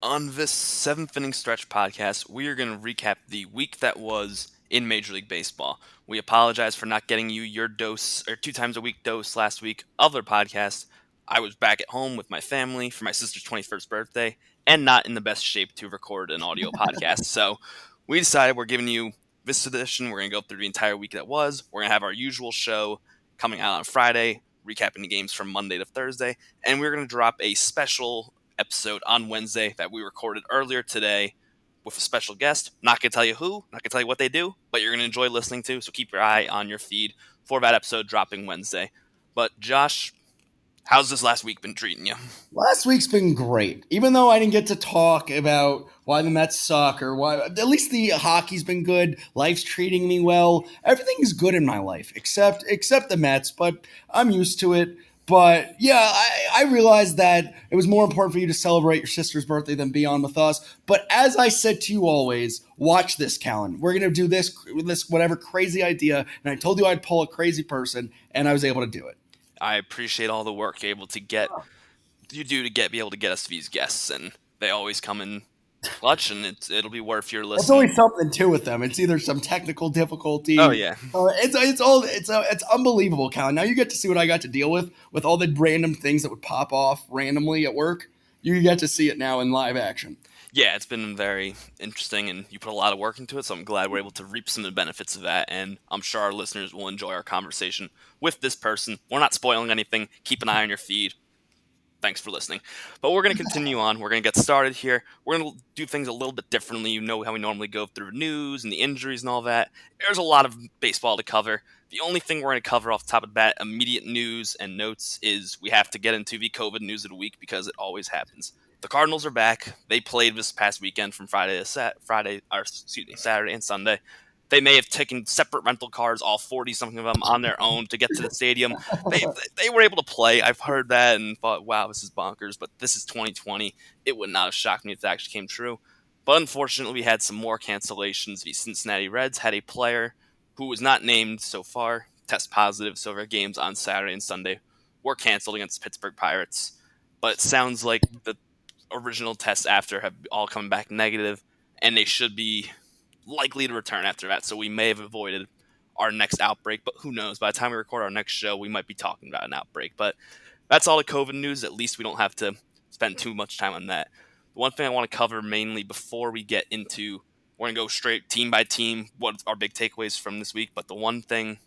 On this seventh inning stretch podcast, we are going to recap the week that was in Major League Baseball. We apologize for not getting you your dose or 2 times a week dose last week of their podcast. I was back at home with my family for my sister's 21st birthday and not in the best shape to record an audio podcast. So we decided we're giving you this edition. We're going to go through the entire week that was. We're going to have our usual show coming out on Friday, recapping the games from Monday to Thursday. And we're going to drop a special episode on Wednesday that we recorded earlier today with a special guest. Not going to tell you who, not going to tell you what they do, but you're going to enjoy listening to. So keep your eye on your feed for that episode dropping Wednesday. But Josh, how's this last week been treating you? Last week's been great. Even though I didn't get to talk about why the Mets suck or why, at least the hockey's been good. Life's treating me well. Everything's good in my life except the Mets, but I'm used to it. But yeah, I realized that it was more important for you to celebrate your sister's birthday than be on with us. But as I said to you always, watch this, Callan. We're gonna do this whatever crazy idea, and I told you I'd pull a crazy person, and I was able to do it. I appreciate all the work you're able to get you do to be able to get us these guests, and they always come in clutch, and it'll be worth your It's listening. always something too with them. It's either some technical Oh difficulty. yeah, It's unbelievable, Cal. Now you get to see what I got to deal with all the random things that would pop off randomly at work. You get to see it now in live action. yeah, it's been very interesting, and you put a lot of work into it. So I'm glad we're able to reap some of the benefits of that, and I'm sure our listeners will enjoy our conversation with this person. We're not spoiling anything. Keep an eye on your feed. Thanks for listening. But we're going to continue on. We're going to get started here. We're going to do things a little bit differently. You know how we normally go through news and the injuries and all that. There's a lot of baseball to cover. The only thing we're going to cover off the top of the bat, immediate news and notes, is we have to get into the COVID news of the week because it always happens. The Cardinals are back. They played this past weekend from Saturday and Sunday. They may have taken separate rental cars, all 40 something of them, on their own to get to the stadium. They they were able to play. I've heard that and thought, wow, this is bonkers. But this is 2020. It would not have shocked me if that actually came true. But unfortunately, we had some more cancellations. The Cincinnati Reds had a player who was not named so far test positive, so their games on Saturday and Sunday were canceled against the Pittsburgh Pirates. But it sounds like the original tests after have all come back negative, and they should be likely to return after that. So we may have avoided our next outbreak, but who knows? By the time we record our next show, we might be talking about an outbreak. But that's all the COVID news. At least we don't have to spend too much time on that. The one thing I want to cover mainly before we get into, we're going to go straight team by team, what our big takeaways from this week. But the one thing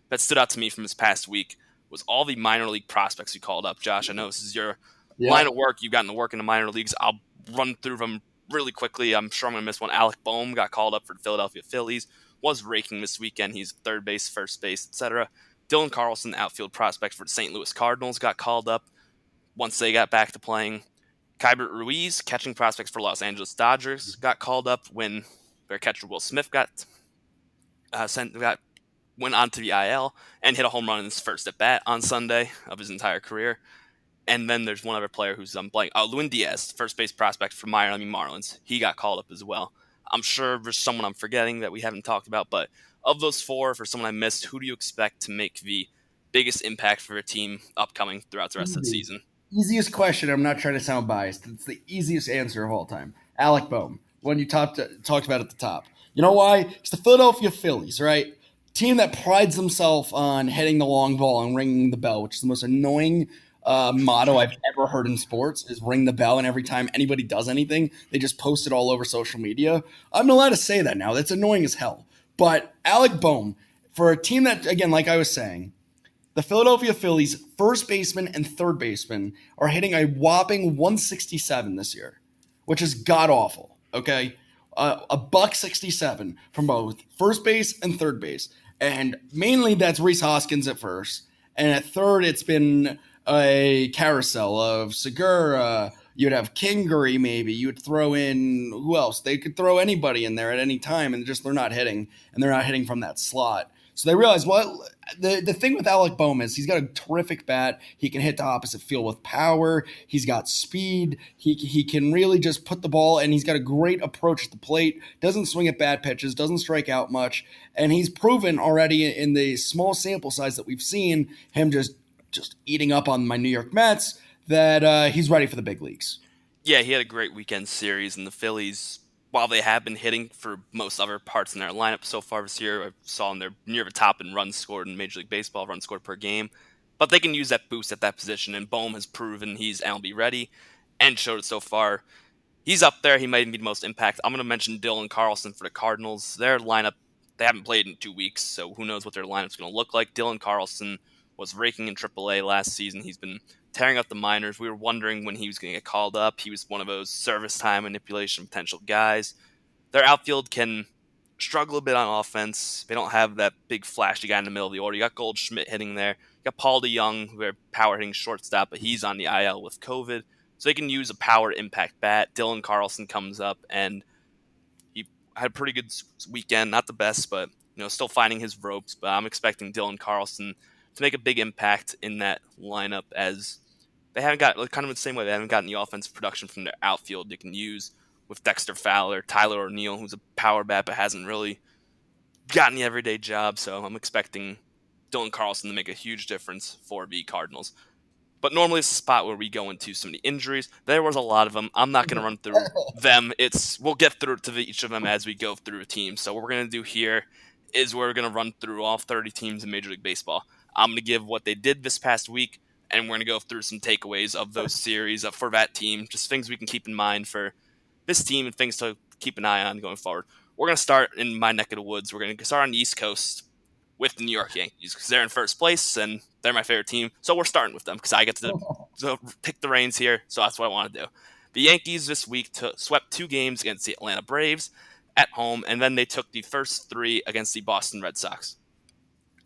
that stood out to me from this past week was all the minor league prospects you called up. Josh, I know this is your line Yeah. of work. You've gotten to work in the minor leagues. I'll run through them really quickly. I'm sure I'm going to miss one. Alec Boehm got called up for the Philadelphia Phillies, was raking this weekend. He's third base, first base, etc. Dylan Carlson, outfield prospect for the St. Louis Cardinals, got called up once they got back to playing. Kybert Ruiz, catching prospects for Los Angeles Dodgers, got called up when their catcher Will Smith went onto the IL and hit a home run in his first at bat on Sunday of his entire career. And then there's one other player who's blank. Lewin Diaz, first base prospect for Miami Marlins. He got called up as well. I'm sure there's someone I'm forgetting that we haven't talked about, but of those four, for someone I missed, who do you expect to make the biggest impact for a team upcoming throughout the rest of the Easy. season? Easiest question. I'm not trying to sound biased. It's the easiest answer of all time. Alec Boehm, one you talked about at the top. You know why? It's the Philadelphia Phillies, right? Team that prides themselves on hitting the long ball and ringing the bell, which is the most annoying motto I've ever heard in sports is ring the bell, and every time anybody does anything, they just post it all over social media. I'm allowed to say that now. That's annoying as hell. But Alec Boehm, for a team that, again, like I was saying, the Philadelphia Phillies first baseman and third baseman are hitting a whopping 167 this year, which is god awful. Okay, a buck 67 from both first base and third base, and mainly that's Reese Hoskins at first, and at third it's been a carousel of Segura. You'd have Kingery, maybe you'd throw in who else? They could throw anybody in there at any time, and just they're not hitting, and they're not hitting from that slot. So they realize what the thing with Alec Boehm is he's got a terrific bat. He can hit the opposite field with power. He's got speed. He can really just put the ball, and he's got a great approach at the plate. Doesn't swing at bad pitches. Doesn't strike out much. And he's proven already in the small sample size that we've seen him just eating up on my New York Mets that he's ready for the big leagues. Yeah, he had a great weekend series, and the Phillies, while they have been hitting for most other parts in their lineup so far this year, I saw them they're near the top in runs scored in Major League Baseball, runs scored per game. But they can use that boost at that position, and Bohm has proven he's MLB ready and showed it so far. He's up there. He might even be the most impact. I'm going to mention Dylan Carlson for the Cardinals. Their lineup, they haven't played in 2 weeks, so who knows what their lineup's going to look like. Dylan Carlson was raking in AAA last season. He's been tearing up the minors. We were wondering when he was going to get called up. He was one of those service time manipulation potential guys. Their outfield can struggle a bit on offense. They don't have that big flashy guy in the middle of the order. You got Goldschmidt hitting there. You got Paul DeYoung, who are power hitting shortstop, but he's on the IL with COVID. So they can use a power impact bat. Dylan Carlson comes up and he had a pretty good weekend. Not the best, but still finding his ropes. But I'm expecting Dylan Carlson to make a big impact in that lineup as they haven't got kind of the same way they haven't gotten the offensive production from their outfield they can use with Dexter Fowler, Tyler O'Neill, who's a power bat but hasn't really gotten the everyday job. So I'm expecting Dylan Carlson to make a huge difference for the Cardinals. But normally it's a spot where we go into some of the injuries. There was a lot of them. I'm not going to run through them. We'll get through to each of them as we go through a team. So what we're going to do here is we're going to run through all 30 teams in Major League Baseball. I'm going to give what they did this past week, and we're going to go through some takeaways of those series for that team, just things we can keep in mind for this team and things to keep an eye on going forward. We're going to start in my neck of the woods. We're going to start on the East Coast with the New York Yankees because they're in first place and they're my favorite team. So we're starting with them because I get to take the reins here. So that's what I want to do. The Yankees this week swept 2 games against the Atlanta Braves at home, and then they took the first 3 against the Boston Red Sox.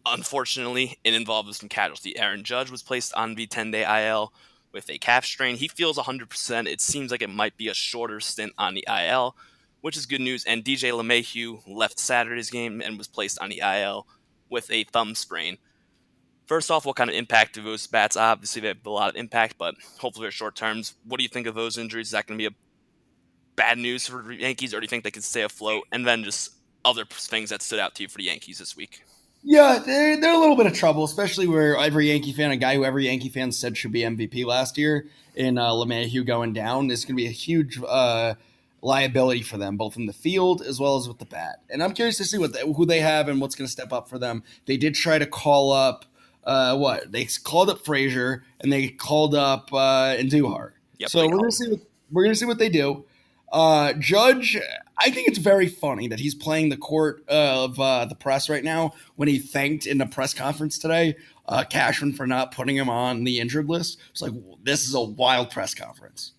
Unfortunately, it involved some casualty. Aaron Judge was placed on the 10-day IL with a calf strain. He feels 100%. It seems like it might be a shorter stint on the IL, which is good news. And DJ LeMahieu left Saturday's game and was placed on the IL with a thumb sprain. First off, what kind of impact do those bats? Obviously, they have a lot of impact, but hopefully they're short terms. What do you think of those injuries? Is that going to be a bad news for the Yankees, or do you think they can stay afloat? And then just other things that stood out to you for the Yankees this week. Yeah, they're a little bit of trouble, especially where every Yankee fan, a guy who every Yankee fan said should be MVP last year, in LeMahieu going down, is going to be a huge liability for them, both in the field as well as with the bat. And I'm curious to see who they have and what's going to step up for them. They did try to call up they called up Frazier and they called up Andujar. Yep, So we're gonna see what they do. Judge, I think it's very funny that he's playing the court of the press right now when he thanked in the press conference today Cashman for not putting him on the injured list. It's like, this is a wild press conference.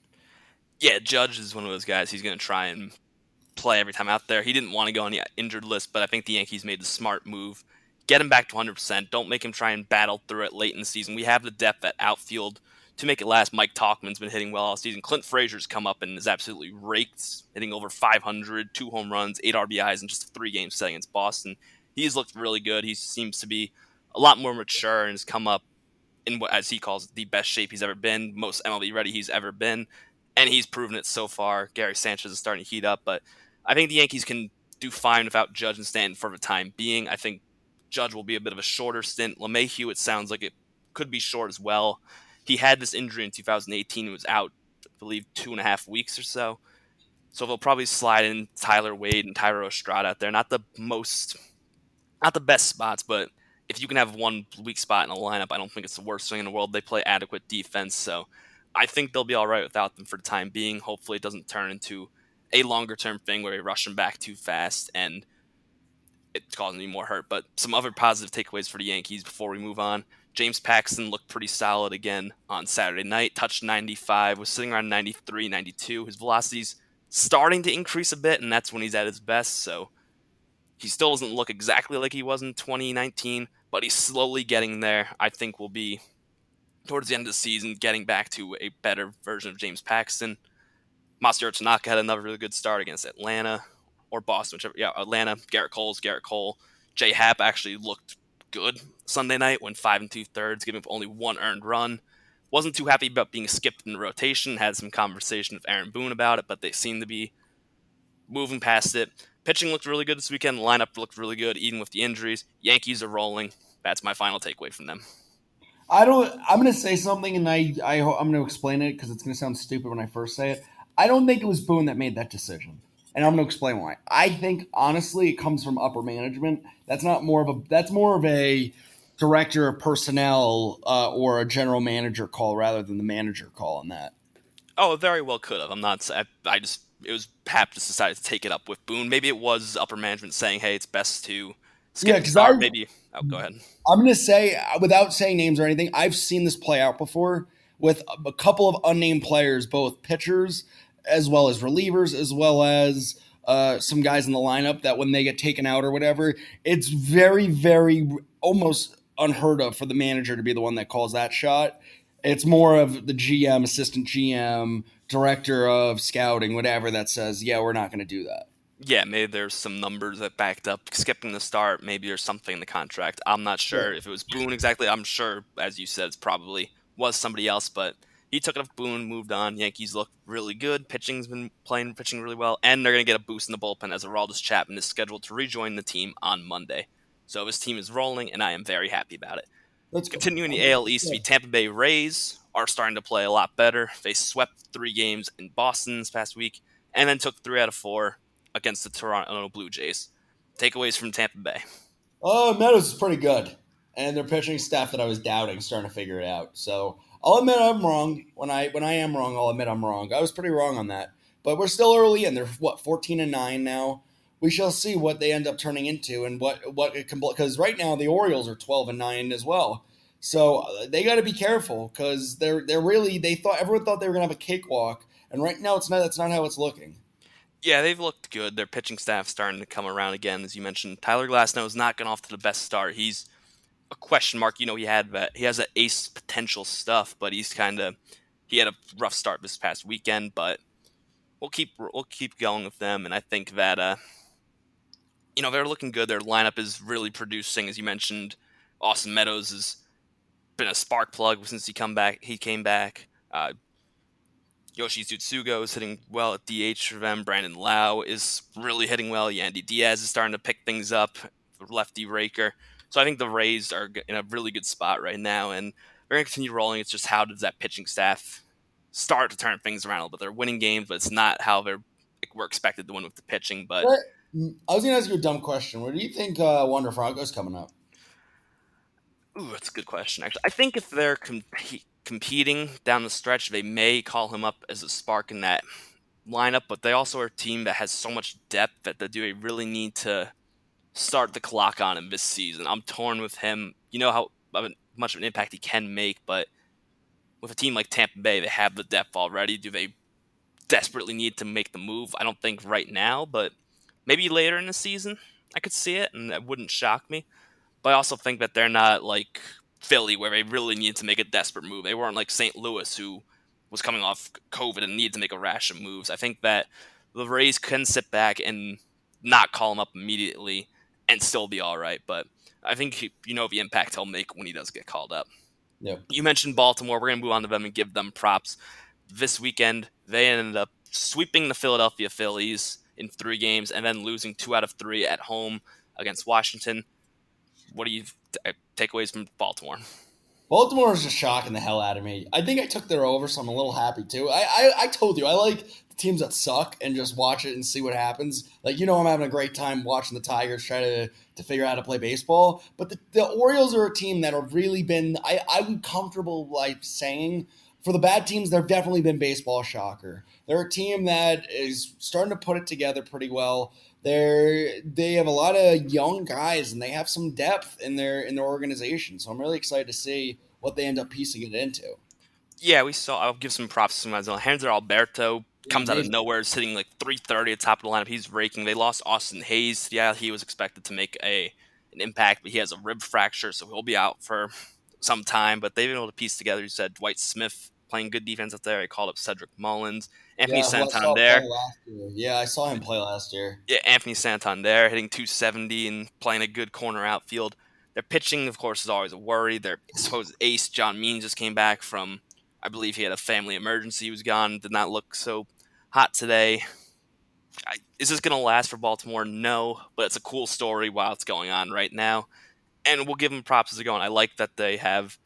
Yeah, Judge is one of those guys. He's going to try and play every time out there. He didn't want to go on the injured list, but I think the Yankees made the smart move. Get him back to 100%. Don't make him try and battle through it late in the season. We have the depth at outfield to make it last. Mike Talkman's been hitting well all season. Clint Frazier's come up and is absolutely raked, hitting over 500, 2 home runs, 8 RBIs in just a 3-game set against Boston. He's looked really good. He seems to be a lot more mature and has come up in what, as he calls it, the best shape he's ever been, most MLB ready he's ever been, and he's proven it so far. Gary Sanchez is starting to heat up, but I think the Yankees can do fine without Judge and Stanton for the time being. I think Judge will be a bit of a shorter stint. LeMahieu, it sounds like it could be short as well. He had this injury in 2018 and was out, I believe, 2.5 weeks or so. So they'll probably slide in Tyler Wade and Tyro Estrada out there. Not the best spots, but if you can have one weak spot in a lineup, I don't think it's the worst thing in the world. They play adequate defense, so I think they'll be all right without them for the time being. Hopefully it doesn't turn into a longer-term thing where they rush them back too fast and it's causing me more hurt. But some other positive takeaways for the Yankees before we move on. James Paxton looked pretty solid again on Saturday night. Touched 95, was sitting around 93, 92. His velocity's starting to increase a bit, and that's when he's at his best. So he still doesn't look exactly like he was in 2019, but he's slowly getting there. I think we'll be, towards the end of the season, getting back to a better version of James Paxton. Masahiro Tanaka had another really good start against Atlanta or Boston, whichever. Yeah, Atlanta. Garrett Cole. J Happ actually looked good Sunday night, went 5 2/3, giving up only 1 earned run. Wasn't too happy about being skipped in the rotation. Had some conversation with Aaron Boone about it, but they seem to be moving past it. Pitching looked really good this weekend. The lineup looked really good, even with the injuries. Yankees are rolling. That's my final takeaway from them. I don't. I'm going to say something, and I'm going to explain it because it's going to sound stupid when I first say it. I don't think it was Boone that made that decision, and I'm going to explain why. I think honestly, it comes from upper management. That's more of a director of personnel or a general manager call rather than the manager call on that. Oh, it very well could have. I'm not. I just it was Pap just decided to take it up with Boone. Maybe it was upper management saying, "Hey, it's best to skip Yeah, the because start." Maybe. Oh, go ahead. I'm going to say, without saying names or anything, I've seen this play out before with a couple of unnamed players, both pitchers as well as relievers, as well as some guys in the lineup that when they get taken out or whatever, it's very, very almost unheard of for the manager to be the one that calls that shot. It's more of the GM, assistant GM, director of scouting, whatever that says, yeah, we're not going to do that. Yeah, maybe there's some numbers that backed up skipping the start. Maybe there's something in the contract. I'm not Yeah. sure if it was Boone exactly. I'm sure, as you said, it's probably was somebody else, but he took it off Boone, moved on. Yankees look really good. Pitching's been pitching really well, and they're going to get a boost in the bullpen as Aroldis Chapman is scheduled to rejoin the team on Monday. So his team is rolling, and I am very happy about it. Let's go. Continuing the AL East, Yeah. the Tampa Bay Rays are starting to play a lot better. They swept 3 games in Boston this past week, and then took 3 out of 4 against the Toronto Blue Jays. Takeaways from Tampa Bay. Oh, Meadows is pretty good, and their pitching staff that I was doubting starting to figure it out. So I'll admit I'm wrong. When I am wrong, I'll admit I'm wrong. I was pretty wrong on that, but we're still early in. They're 14-9 now. We shall see what they end up turning into and what it can, because right now the Orioles are 12-9 as well. So they got to be careful because they're really they thought everyone thought they were gonna have a cakewalk, and right now it's not. That's not how it's looking. Yeah, they've looked good. Their pitching staff starting to come around again, as you mentioned. Tyler Glasnow's not gone off to the best start. He's a question mark. He has that ace potential stuff, but he had a rough start this past weekend. But we'll keep going with them, and I think that they're looking good. Their lineup is really producing, as you mentioned. Austin Meadows has been a spark plug since he came back. Yoshi Tsutsugo is hitting well at DH for them. Brandon Lau is really hitting well. Yandy Diaz is starting to pick things up. Lefty raker. So I think the Rays are in a really good spot right now, and they're going to continue rolling. It's just how does that pitching staff start to turn things around a little bit? They're winning games, but it's not how we're expected to win with the pitching. But What? I was gonna ask you a dumb question. Where do you think Wander Franco's coming up? ooh, that's a good question. Actually, I think if they're competing down the stretch, they may call him up as a spark in that lineup. But they also are a team that has so much depth that they really need to start the clock on him this season. I'm torn with him. You know how much of an impact he can make, but with a team like Tampa Bay, they have the depth already. Do they desperately need to make the move? I don't think right now, but maybe later in the season, I could see it, and that wouldn't shock me. But I also think that they're not like Philly, where they really need to make a desperate move. They weren't like St. Louis, who was coming off COVID and needed to make a rash of moves. I think that the Rays can sit back and not call him up immediately and still be all right. But I think the impact he'll make when he does get called up. Yep. You mentioned Baltimore. We're going to move on to them and give them props. This weekend, they ended up sweeping the Philadelphia Phillies in 3 games and then losing 2 out of 3 at home against Washington. What do you takeaways from Baltimore? Baltimore is just shocking the hell out of me. I think I took their over, so I'm a little happy too. I told you I like the teams that suck and just watch it and see what happens. Like I'm having a great time watching the Tigers try to figure out how to play baseball. But the Orioles are a team that have really been I'm comfortable like saying for the bad teams they've definitely been baseball shocker. They're a team that is starting to put it together pretty well. They have a lot of young guys and they have some depth in their organization. So I'm really excited to see what they end up piecing it into. Yeah, we saw. I'll give some props to him as well. Hanser Alberto Yeah, comes out of amazing. nowhere, sitting like 330 at the top of the lineup. He's raking. They lost Austin Hayes. Yeah, he was expected to make an impact, but he has a rib fracture, so he'll be out for some time. But they've been able to piece together. You said Dwight Smith playing good defense up there. I called up Cedric Mullins, Anthony Yeah, who I saw play Santander. last year. Yeah, I saw him play last year. Yeah, Anthony Santander hitting 270 and playing a good corner outfield. Their pitching, of course, is always a worry. Their supposed ace, John Means, just came back from, I believe he had a family emergency. He was gone, did not look so hot today. Is this going to last for Baltimore? No, but it's a cool story while it's going on right now. And we'll give them props as they're going. I like that they have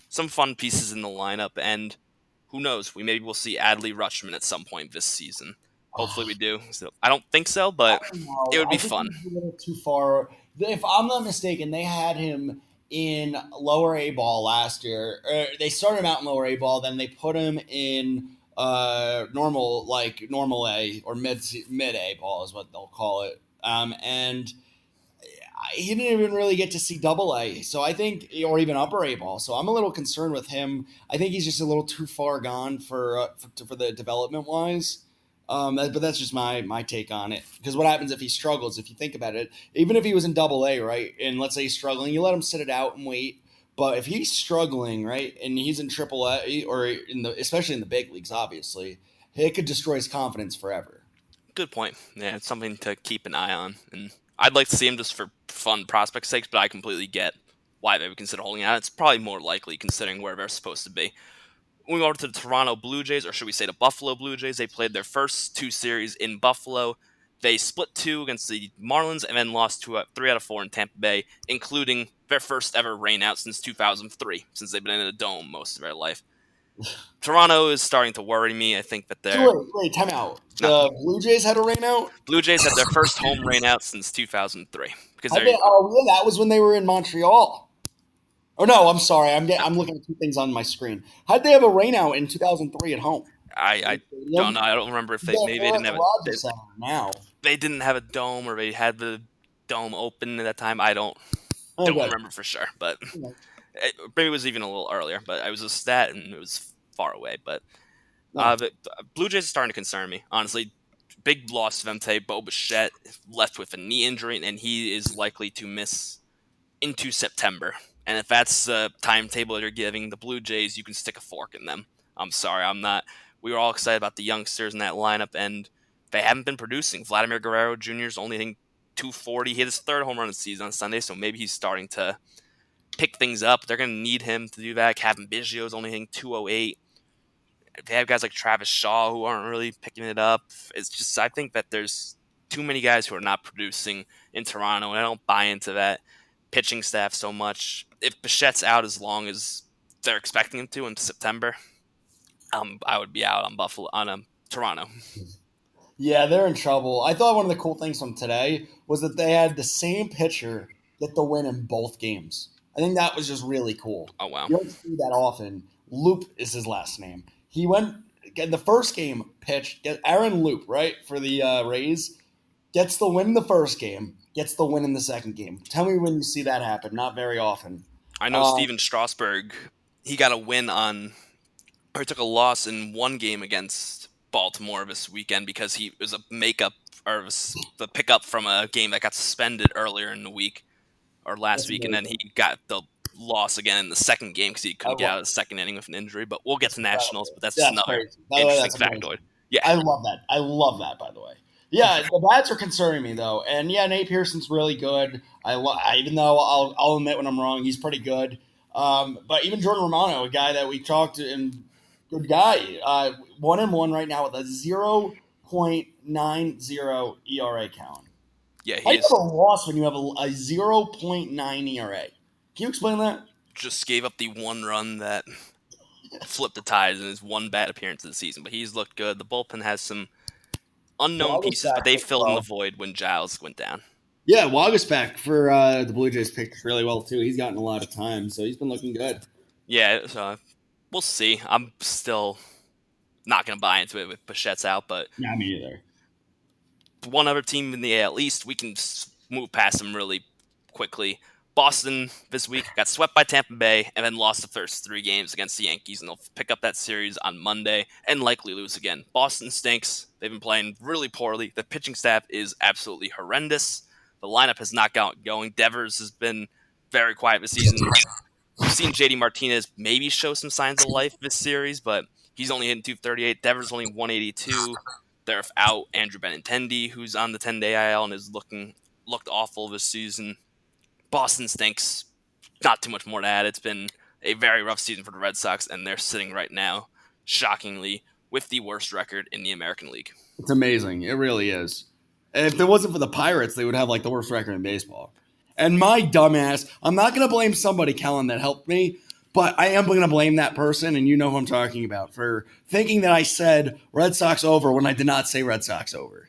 some fun pieces in the lineup. And who knows? We maybe we'll see Adley Rutschman at some point this season. Hopefully we Oh, do. So I don't think so, but I don't it know. would be I think fun. he's a little too far. If I'm not mistaken, they had him in lower A ball last year. They started him out in lower A ball, then they put him in normal A or mid A ball is what they'll call it. And he didn't even really get to see double A. So I think, or even upper A ball. So I'm a little concerned with him. I think he's just a little too far gone for the development wise. But that's just my take on it. Because what happens if he struggles? If you think about it, even if he was in double A, right, and let's say he's struggling, you let him sit it out and wait. But if he's struggling, right, and he's in triple A or especially in the big leagues, obviously, it could destroy his confidence forever. Good point. Yeah, it's something to keep an eye on. And I'd like to see him just for fun prospect sakes, but I completely get why they would consider holding out. It's probably more likely considering where they're supposed to be. Moving over to the Toronto Blue Jays, or should we say the Buffalo Blue Jays, they played their first two series in Buffalo. They split two against the Marlins and then lost three out of four in Tampa Bay, including their first ever rainout since 2003, since they've been in a dome most of their life. Toronto is starting to worry me. I think that So they're wait, time out. no. The Blue Jays had a rain out. Blue Jays had their first home rainout since 2003 because How'd they're they, oh, yeah, that was when they were in Montreal. Oh no, I'm sorry. I'm looking at two things on my screen. How'd they have a rain out in 2003 at home? I don't know. I don't remember if they maybe they They're at didn't the have it. Rogers Center now. They didn't have a dome or they had the dome open at that time. I don't Okay. remember for sure, but maybe it was even a little earlier. But I was a stat and it was far away. But No. the Blue Jays are starting to concern me. Honestly, big loss to them today. Bo Bichette left with a knee injury, and he is likely to miss into September. And if that's the timetable that you're giving the Blue Jays, you can stick a fork in them. I'm sorry, I'm not. We were all excited about the youngsters in that lineup, and they haven't been producing. Vladimir Guerrero Jr. is only hitting 240. He hit his third home run of the season on Sunday, so maybe he's starting to pick things up. They're going to need him to do that. Kevin Biggio is only hitting 208. They have guys like Travis Shaw who aren't really picking it up. It's just, I think that there's too many guys who are not producing in Toronto, and I don't buy into that pitching staff so much. If Bichette's out as long as they're expecting him to in September, I would be out on Toronto. Yeah, they're in trouble. I thought one of the cool things from today was that they had the same pitcher get the win in both games. I think that was just really cool. Oh wow, You don't see that often. Loop is his last name. He went in the first game pitch. Aaron Loop, right, for the Rays, gets the win in the first game, gets the win in the second game. Tell me when you see that happen. Not very often. I know Uh, Steven Strasburg. He got a win or he took a loss in one game against Baltimore this weekend because he was a makeup or was the pickup from a game that got suspended earlier in the week or last that's week, and then amazing. he got the loss again in the second game because he I couldn't get out love of the second inning with an injury. But we'll get That's to Nationals, incredible. but that's just That's another crazy. By the way, interesting that's amazing. factoid. Yeah, I love that. I love that. By the way, yeah, the bats are concerning me though, and yeah, Nate Pearson's really good. Even though I'll admit when I'm wrong, he's pretty good. But even Jordan Romano, a guy that we talked to, and good guy, 1-1 right now with a 0.90 ERA count. yeah, How he do you is have a loss when you have a 0.9 ERA? Can you explain that? just gave up the one run that flipped the ties in his one bad appearance of the season. But he's looked good. The bullpen has some unknown Well, pieces, but they filled in the void when Giles went down. yeah, Waguespack for the Blue Jays picked really well too. He's gotten a lot of time, so he's been looking good. Yeah, so we'll see. I'm still not going to buy into it with Bichette's out, but Yeah, me either. one other team in the AL East, we can move past them really quickly. Boston this week got swept by Tampa Bay and then lost the first three games against the Yankees, and they'll pick up that series on Monday and likely lose again. Boston stinks. They've been playing really poorly. The pitching staff is absolutely horrendous. The lineup has not got going. Devers has been very quiet this season. We've seen JD Martinez maybe show some signs of life this series, but he's only hitting 238. Devers only 182. They're out Andrew Benintendi, who's on the 10-day IL and is looked awful this season. Boston stinks. Not too much more to add. It's been a very rough season for the Red Sox, and they're sitting right now, shockingly, with the worst record in the American League. It's amazing. It really is. And if it wasn't for the Pirates, they would have like the worst record in baseball. And my dumbass, I'm not going to blame somebody, Kellen, that helped me, But I am going to blame that person, and you know who I'm talking about, for thinking that I said Red Sox over when I did not say Red Sox over.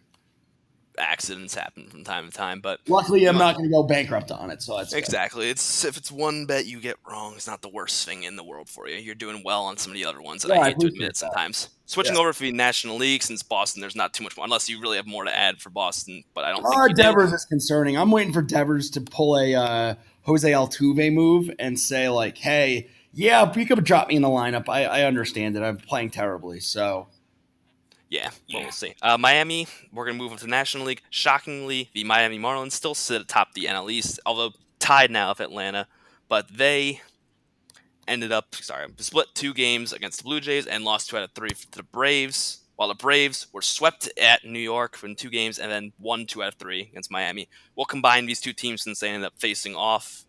Accidents happen from time to time, but Luckily, you I'm know, not going to go bankrupt on it, so that's good. exactly. It's if it's one bet you get wrong, it's not the worst thing in the world for you. You're doing well on some of the other ones, and I Yeah, I hate to admit appreciate it that. sometimes. Yeah. Switching over to the National League, since Boston, there's not too much more, unless you really have more to add for Boston, but I don't think you do. Devers is concerning. I'm waiting for Devers to pull a Jose Altuve move and say like, "Hey, yeah, you could drop me in the lineup. I understand it. I'm playing terribly." So Yeah, but we'll see. Miami, we're going to move on to the National League. Shockingly, the Miami Marlins still sit atop the NL East, although tied now with Atlanta, but they ended up split 2 games against the Blue Jays and lost 2 out of 3 to the Braves. While the Braves were swept at New York in 2 games and then won 2 out of 3 against Miami. We'll combine these two teams since they ended up facing off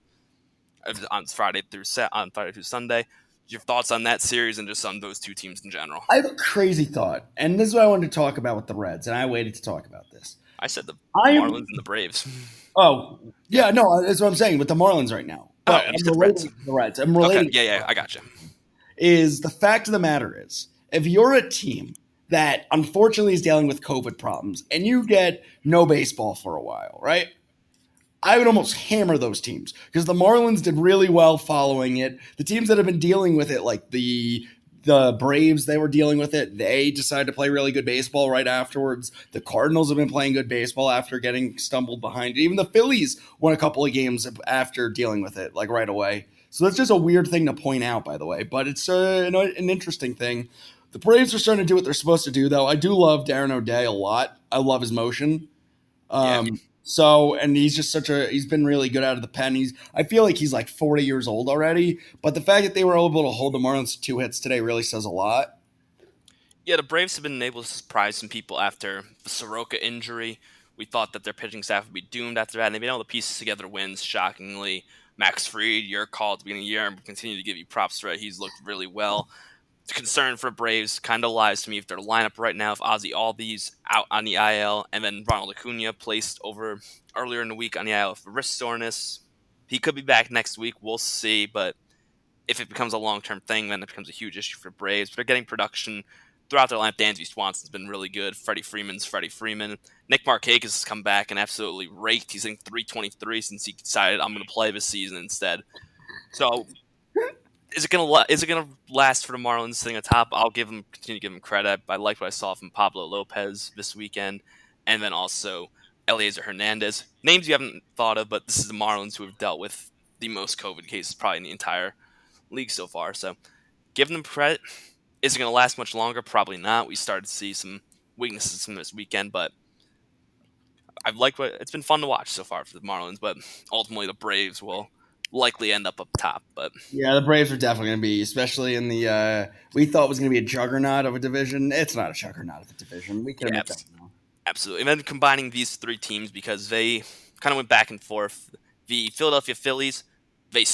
on Friday through Sunday. Your thoughts on that series and just on those two teams in general? I have a crazy thought, and this is what I wanted to talk about with the Reds, and I waited to talk about this. I said the I Marlins am. and the Braves. Oh, Yeah. yeah, no, that's what I'm saying with the Marlins right now. Oh, But you I'm said the relating Reds. it to the Reds. I'm Okay. relating it Yeah, to the yeah, I Reds. gotcha. Is the fact of the matter is, if you're a team that unfortunately is dealing with COVID problems and you get no baseball for a while, right? I would almost hammer those teams because the Marlins did really well following it. The teams that have been dealing with it, like the Braves, they were dealing with it. They decided to play really good baseball right afterwards. The Cardinals have been playing good baseball after getting stumbled behind. Even the Phillies won a couple of games after dealing with it, like right away. So that's just a weird thing to point out, by the way. But it's an interesting thing. The Braves are starting to do what they're supposed to do, though. I do love Darren O'Day a lot. I love his motion. Yeah. So, and he's just he's been really good out of the pen. I feel like he's like 40 years old already, but the fact that they were able to hold the Marlins to 2 hits today really says a lot. Yeah, the Braves have been able to surprise some people after the Soroka injury. We thought that their pitching staff would be doomed after that, and they've been able to piece together wins, shockingly. Max Fried, your call at the beginning of the year, and we continue to give you props for it. He's looked really well. The concern for Braves kind of lies to me if their lineup right now, if Ozzy Albies out on the IL, and then Ronald Acuna placed over earlier in the week on the IL for wrist soreness. He could be back next week. We'll see, but if it becomes a long-term thing, then it becomes a huge issue for Braves. But they're getting production throughout their lineup. Dansby Swanson's been really good. Freddie Freeman's Freddie Freeman. Nick Markakis has come back and absolutely raked. He's hitting 323 since he decided I'm going to play this season instead. So is it gonna last for the Marlins sitting atop? I'll continue to give him credit. I like what I saw from Pablo Lopez this weekend, and then also Eliezer Hernandez. Names you haven't thought of, but this is the Marlins who have dealt with the most COVID cases probably in the entire league so far. So giving them credit. Is it going to last much longer? Probably not. We started to see some weaknesses from this weekend, but I've liked what it's been fun to watch so far for the Marlins. But ultimately, the Braves will likely end up top. But Yeah, the Braves are definitely going to be, especially in the we thought it was going to be a juggernaut of a division. It's not a juggernaut of a division. We can yeah, admit that now. absolutely. And then combining these three teams because they kind of went back and forth. The Philadelphia Phillies, they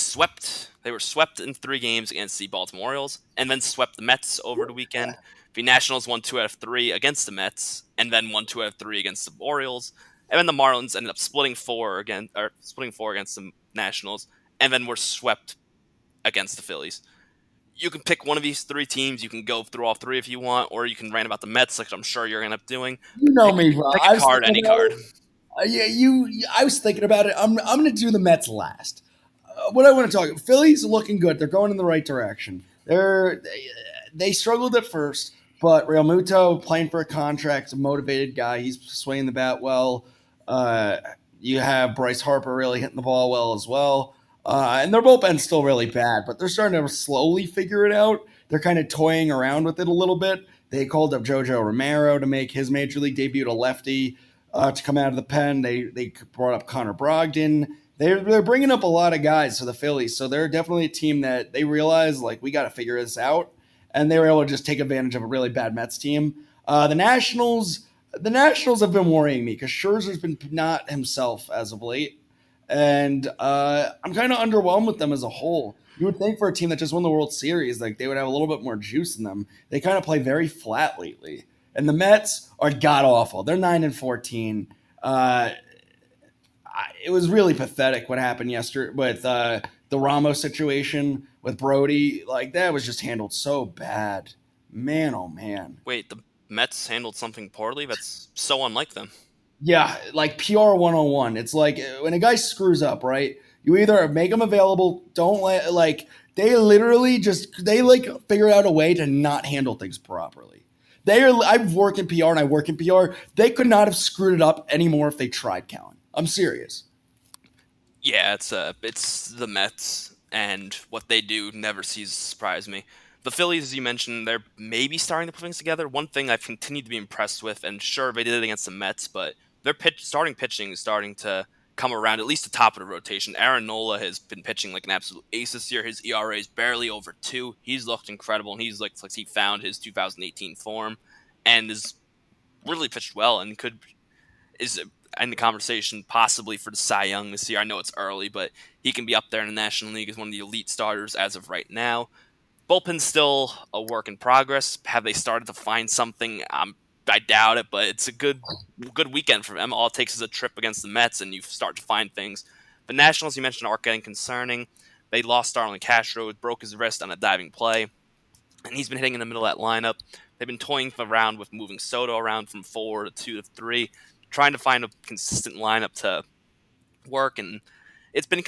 were swept in 3 games against the Baltimore Orioles, and then swept the Mets over the weekend. The Nationals won 2 out of 3 against the Mets, and then won 2 out of 3 against the Orioles. And then the Marlins ended up splitting 4 against the Nationals, and then were swept against the Phillies. You can pick one of these three teams. You can go through all three if you want, or you can rant about the Mets, like I'm sure you're going to end up doing. You know me, bro. Pick I a was card, thinking any about card. it. I was thinking about it. I'm going to do the Mets last. What I want to talk, Phillies looking good. They're going in the right direction. They struggled at first, but Real Muto playing for a contract, a motivated guy. He's swinging the bat well. Uh, you have Bryce Harper really hitting the ball well as well. And their bullpen's still really bad, but they're starting to slowly figure it out. They're kind of toying around with it a little bit. They called up JoJo Romero to make his major league debut, a lefty, to come out of the pen. They brought up Connor Brogdon. They're bringing up a lot of guys for the Phillies, so they're definitely a team that they realize like we got to figure this out, and they were able to just take advantage of a really bad Mets team. The Nationals have been worrying me because Scherzer's been not himself as of late, and I'm kind of underwhelmed with them as a whole. You would think for a team that just won the World Series, like they would have a little bit more juice in them. They kind of play very flat lately, and the Mets are god awful. They're 9-14. It was really pathetic what happened yesterday with The Ramos situation with Brody, like that was just handled so bad. Man, oh man. Wait, the Mets handled something poorly? That's so unlike them. Yeah, like PR 101. It's like when a guy screws up, right? You either make him available, don't let, like, they literally just, they like figure out a way to not handle things properly. I've worked in PR and I work in PR. They could not have screwed it up anymore if they tried, Callan. I'm serious. Yeah, it's the Mets, and what they do never ceases to surprise me. The Phillies, as you mentioned, they're maybe starting to put things together. One thing I've continued to be impressed with, and sure they did it against the Mets, but their starting pitching is starting to come around, at least the top of the rotation. Aaron Nola has been pitching like an absolute ace this year. His ERA is barely over 2. He's looked incredible, and he's like he found his 2018 form, and is really pitched well, and could is in the conversation possibly for the Cy Young this year. I know it's early, but he can be up there in the National League as one of the elite starters as of right now. Bullpen's still a work in progress. Have they started to find something? I doubt it, but it's a good weekend for them. All it takes is a trip against the Mets, and you start to find things. The Nationals, you mentioned, are getting concerning. They lost Starlin Castro, broke his wrist on a diving play, and he's been hitting in the middle of that lineup. They've been toying around with moving Soto around from 4 to 2 to 3, trying to find a consistent lineup to work, and it's been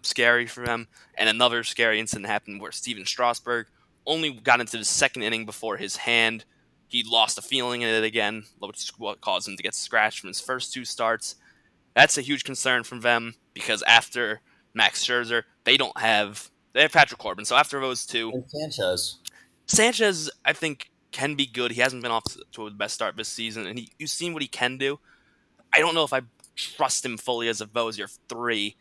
scary for them. And another scary incident happened where Steven Strasburg only got into the second inning before his hand. He lost a feeling in it again, which is what caused him to get scratched from his first 2 starts. That's a huge concern from them because after Max Scherzer, they have Patrick Corbin. So after those two, And Sanchez. Sanchez, I think, can be good. He hasn't been off to the best start this season, and you've seen what he can do. I don't know if I trust him fully as if those are 3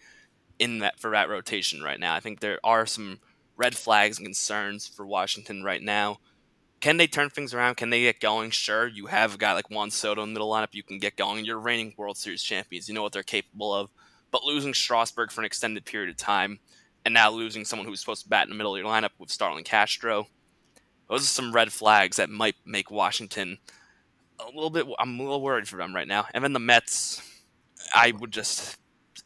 in that for that rotation right now. I think there are some red flags and concerns for Washington right now. Can they turn things around? Can they get going? Sure, you have a guy like Juan Soto in the middle lineup. You can get going. You're reigning World Series champions. You know what they're capable of. But losing Strasburg for an extended period of time, and now losing someone who's supposed to bat in the middle of your lineup with Starlin Castro, those are some red flags that might make Washington a little bit. I'm a little worried for them right now. And then the Mets, I would just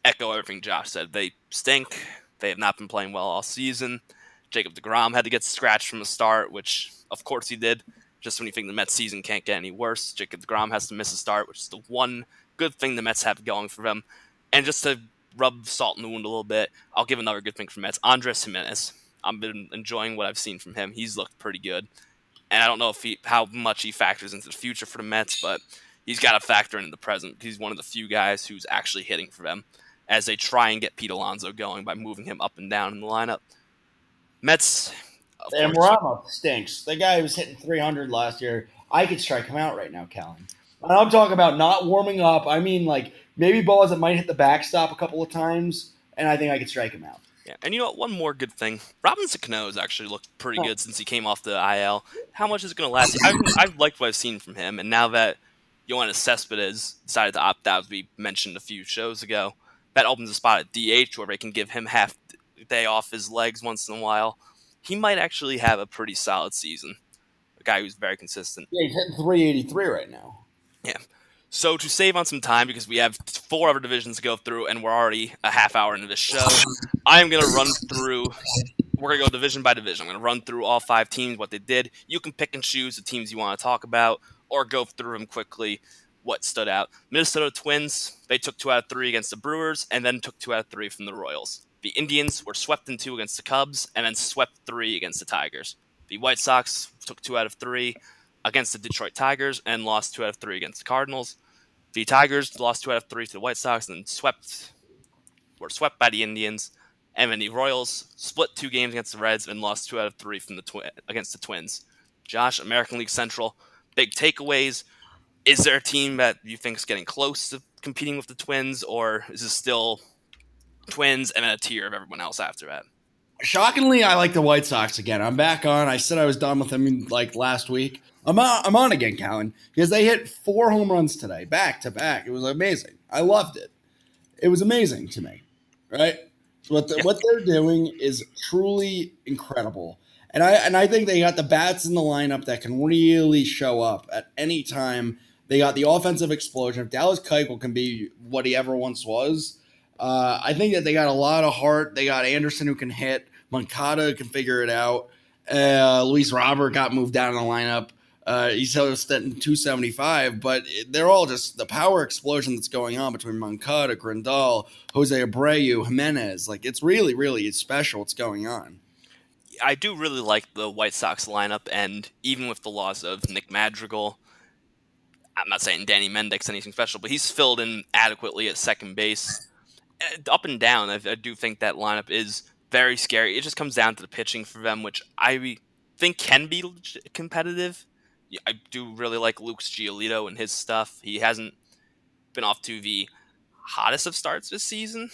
echo everything Josh said. They stink. They have not been playing well all season. Jacob deGrom had to get scratched from the start, which of course he did. Just when you think the Mets season can't get any worse, Jacob deGrom has to miss a start, which is the one good thing the Mets have going for them. And just to rub salt in the wound a little bit, I'll give another good thing for Mets. Andres Jimenez. I've been enjoying what I've seen from him. He's looked pretty good. And I don't know if how much he factors into the future for the Mets, but he's got to factor in the present. He's one of the few guys who's actually hitting for them as they try and get Pete Alonso going by moving him up and down in the lineup. Mets, of And course. Ramos stinks. The guy was hitting 300 last year. I could strike him out right now, Callan. And I'm talking about not warming up. I mean, like, maybe balls that might hit the backstop a couple of times, and I think I could strike him out. Yeah, and you know what? One more good thing. Robinson Cano has actually looked pretty good since he came off the IL. How much is it going to last? I've liked what I've seen from him, and now that Yoenis Cespedes decided to opt out, as we mentioned a few shows ago, that opens a spot at DH where they can give him half day off his legs once in a while. He might actually have a pretty solid season. A guy who's very consistent. Yeah, he's hitting 383 right now. Yeah. So to save on some time, because we have 4 other divisions to go through, and we're already a half hour into this show, I'm going to run through. We're going to go division by division. I'm going to run through all 5 teams, what they did. You can pick and choose the teams you want to talk about, or go through them quickly, what stood out. Minnesota Twins, they took 2 out of 3 against the Brewers, and then took 2 out of 3 from the Royals. The Indians were swept in 2 against the Cubs, and then swept 3 against the Tigers. The White Sox took 2 out of 3 against the Detroit Tigers, and lost 2 out of 3 against the Cardinals. The Tigers lost 2 out of 3 to the White Sox, and were swept by the Indians. And then the Royals split 2 games against the Reds and lost 2 out of 3 from against the Twins. Josh, American League Central, big takeaways. Is there a team that you think is getting close to competing with the Twins, or is it still Twins and then a tier of everyone else after that? Shockingly, I like the White Sox again. I'm back on. I said I was done with them like last week. I'm on again, Callan, because they hit 4 home runs today, back to back. It was amazing. I loved it. It was amazing to me, right? So Yeah. what they're doing is truly incredible, and I think they got the bats in the lineup that can really show up at any time. They got the offensive explosion. If Dallas Keuchel can be what he ever once was, I think that they got a lot of heart. They got Anderson who can hit. Moncada can figure it out. Luis Robert got moved down in the lineup. He's still sitting 275, but they're all just the power explosion that's going on between Moncada, Grandal, Jose Abreu, Jimenez. Like, it's really, really special what's going on. I do really like the White Sox lineup, and even with the loss of Nick Madrigal, I'm not saying Danny Mendick's anything special, but he's filled in adequately at second base. Up and down, I do think that lineup is very scary. It just comes down to the pitching for them, which I think can be competitive. Yeah, I do really like Luke's Giolito and his stuff. He hasn't been off to the hottest of starts this season.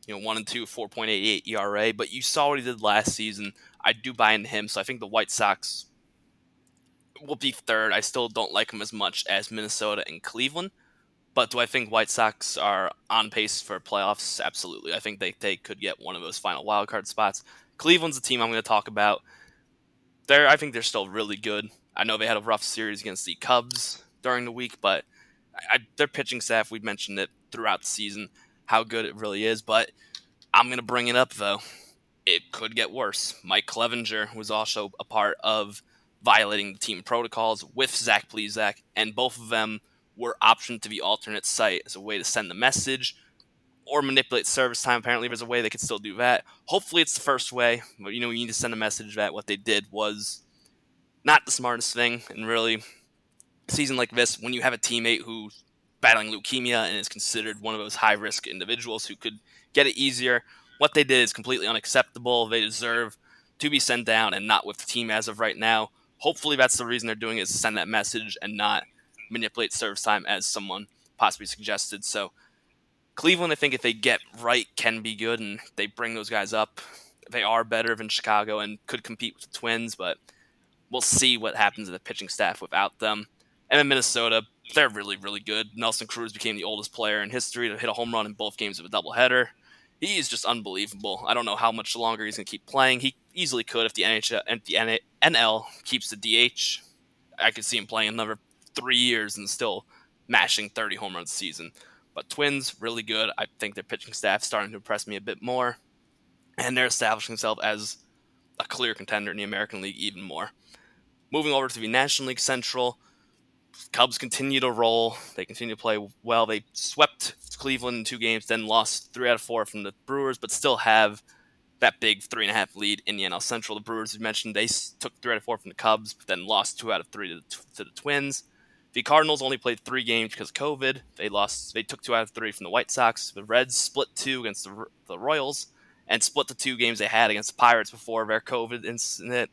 1 and 2, 4.88 ERA, but you saw what he did last season. I do buy into him, so I think the White Sox will be third. I still don't like him as much as Minnesota and Cleveland. But do I think White Sox are on pace for playoffs? Absolutely. I think they could get one of those final wildcard spots. Cleveland's a team I'm going to talk about. I think they're still really good. I know they had a rough series against the Cubs during the week, but their pitching staff, we've mentioned it throughout the season, how good it really is. But I'm going to bring it up, though. It could get worse. Mike Clevenger was also a part of violating the team protocols with Zach Plezak, and both of them were optioned to the alternate site as a way to send the message or manipulate service time. Apparently, there's a way they could still do that. Hopefully, it's the first way, but you need to send a message that what they did was not the smartest thing. And really, a season like this, when you have a teammate who's battling leukemia and is considered one of those high risk individuals who could get it easier, what they did is completely unacceptable. They deserve to be sent down and not with the team as of right now. Hopefully, that's the reason they're doing it, is to send that message and not manipulate service time as someone possibly suggested. So Cleveland, I think if they get right, can be good, and they bring those guys up. They are better than Chicago and could compete with the Twins, but we'll see what happens to the pitching staff without them. And then Minnesota, they're really, really good. Nelson Cruz became the oldest player in history to hit a home run in both games of a doubleheader. He is just unbelievable. I don't know how much longer he's going to keep playing. He easily could if the NHL and the NL keeps the DH. I could see him playing another 3 years and still mashing 30 home runs a season. But Twins, really good. I think their pitching staff starting to impress me a bit more. And they're establishing themselves as a clear contender in the American League even more. Moving over to the National League Central, Cubs continue to roll. They continue to play well. They swept Cleveland in 2 games, then lost 3 out of 4 from the Brewers, but still have that big 3.5 lead in the NL Central. The Brewers, you mentioned, they took 3 out of 4 from the Cubs, but then lost 2 out of 3 to the Twins. The Cardinals only played 3 games because of COVID. They took 2 out of 3 from the White Sox. The Reds split 2 against the Royals and split the 2 games they had against the Pirates before their COVID incident.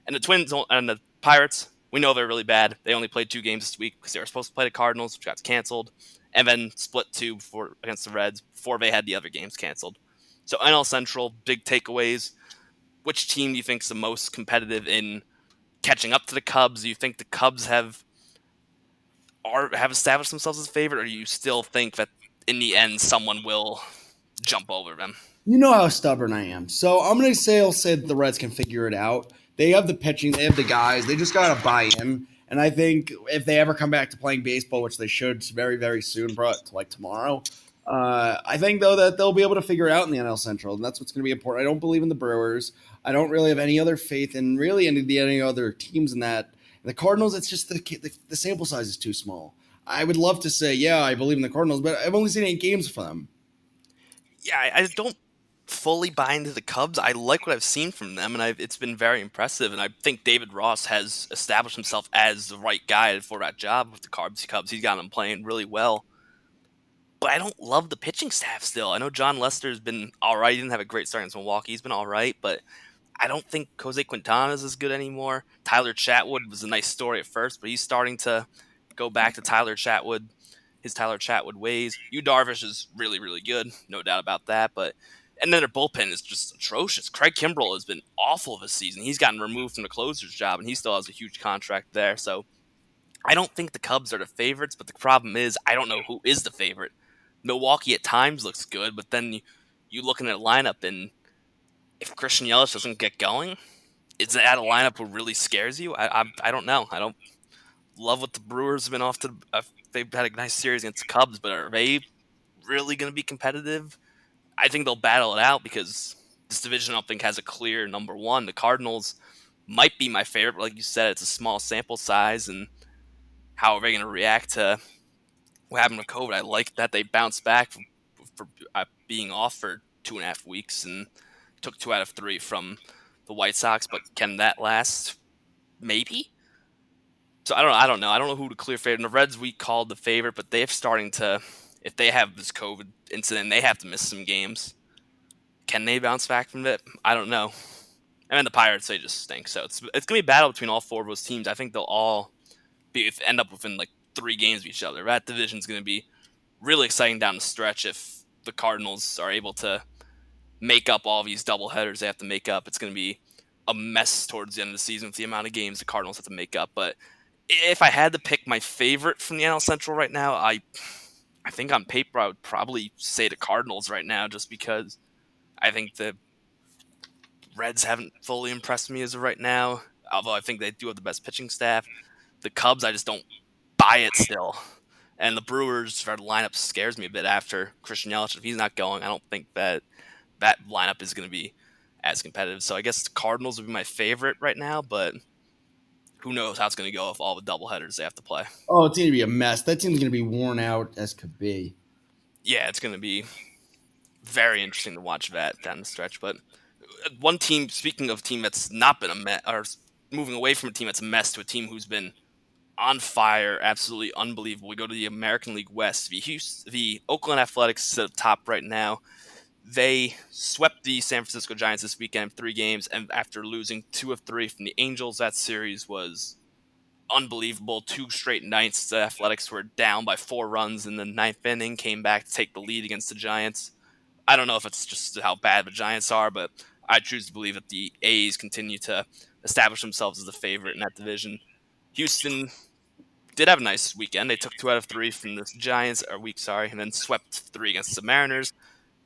And the Twins and the Pirates, we know they're really bad. They only played 2 games this week because they were supposed to play the Cardinals, which got canceled, and then split 2 against the Reds before they had the other games canceled. So NL Central, big takeaways. Which team do you think is the most competitive in catching up to the Cubs? Do you think the Cubs have established themselves as a favorite, or do you still think that in the end someone will jump over them? You know how stubborn I am. So I'm going to say I'll say that the Reds can figure it out. They have the pitching, they have the guys. They just got to buy in. And I think if they ever come back to playing baseball, which they should very, very soon, like tomorrow, I think, though, that they'll be able to figure it out in the NL Central. And that's what's going to be important. I don't believe in the Brewers. I don't really have any other faith in really any other teams in that. The Cardinals, it's just the sample size is too small. I would love to say, yeah, I believe in the Cardinals, but I've only seen 8 games for them. Yeah, I don't fully buy into the Cubs. I like what I've seen from them, and it's been very impressive. And I think David Ross has established himself as the right guy for that job with the Cubs. He's got them playing really well. But I don't love the pitching staff still. I know John Lester's been all right. He didn't have a great start against Milwaukee. He's been all right, but I don't think Jose Quintana is as good anymore. Tyler Chatwood was a nice story at first, but he's starting to go back to his Tyler Chatwood ways. Yu Darvish is really, really good, no doubt about that. But and then their bullpen is just atrocious. Craig Kimbrell has been awful this season. He's gotten removed from the closer's job, and he still has a huge contract there. So I don't think the Cubs are the favorites, but the problem is I don't know who is the favorite. Milwaukee at times looks good, but then you looking at a lineup, and if Christian Yelich doesn't get going, is that a lineup that really scares you? I don't know. I don't love what the Brewers have been they've had a nice series against the Cubs, but are they really going to be competitive? I think they'll battle it out because this division I don't think has a clear number one. The Cardinals might be my favorite, but like you said, it's a small sample size, and how are they going to react to what happened with COVID? I like that they bounced back for being off for 2.5 weeks and took 2 out of 3 from the White Sox, but can that last? Maybe. So I don't know. I don't know. I don't know who to clear favorite. And the Reds we called the favorite, but they're starting to. If they have this COVID incident, they have to miss some games. Can they bounce back from it? I don't know. And then the Pirates, they just stink. So it's gonna be a battle between all four of those teams. I think they'll all end up within like 3 games of each other. That division's gonna be really exciting down the stretch if the Cardinals are able to make up all these doubleheaders they have to make up. It's gonna be a mess towards the end of the season with the amount of games the Cardinals have to make up. But if I had to pick my favorite from the NL Central right now, I think on paper I would probably say the Cardinals right now, just because I think the Reds haven't fully impressed me as of right now. Although I think they do have the best pitching staff. The Cubs, I just don't buy it still. And the Brewers, their lineup scares me a bit after Christian Yelich. If he's not going, I don't think that lineup is going to be as competitive. So I guess the Cardinals would be my favorite right now, but who knows how it's going to go with all the doubleheaders they have to play. Oh, it's going to be a mess. That team's going to be worn out as could be. Yeah, it's going to be very interesting to watch that down the stretch. But one team, speaking of a team that's not been a mess, or moving away from a team that's a mess to a team who's been on fire, absolutely unbelievable. We go to the American League West. The Oakland Athletics sit up top right now. They swept the San Francisco Giants this weekend in 3 games, and after losing 2 of 3 from the Angels, that series was unbelievable. 2 straight nights, the Athletics were down by 4 runs in the ninth inning, came back to take the lead against the Giants. I don't know if it's just how bad the Giants are, but I choose to believe that the A's continue to establish themselves as the favorite in that division. Houston did have a nice weekend. They took 2 out of 3 from the Giants, or week, sorry, and then swept 3 against the Mariners.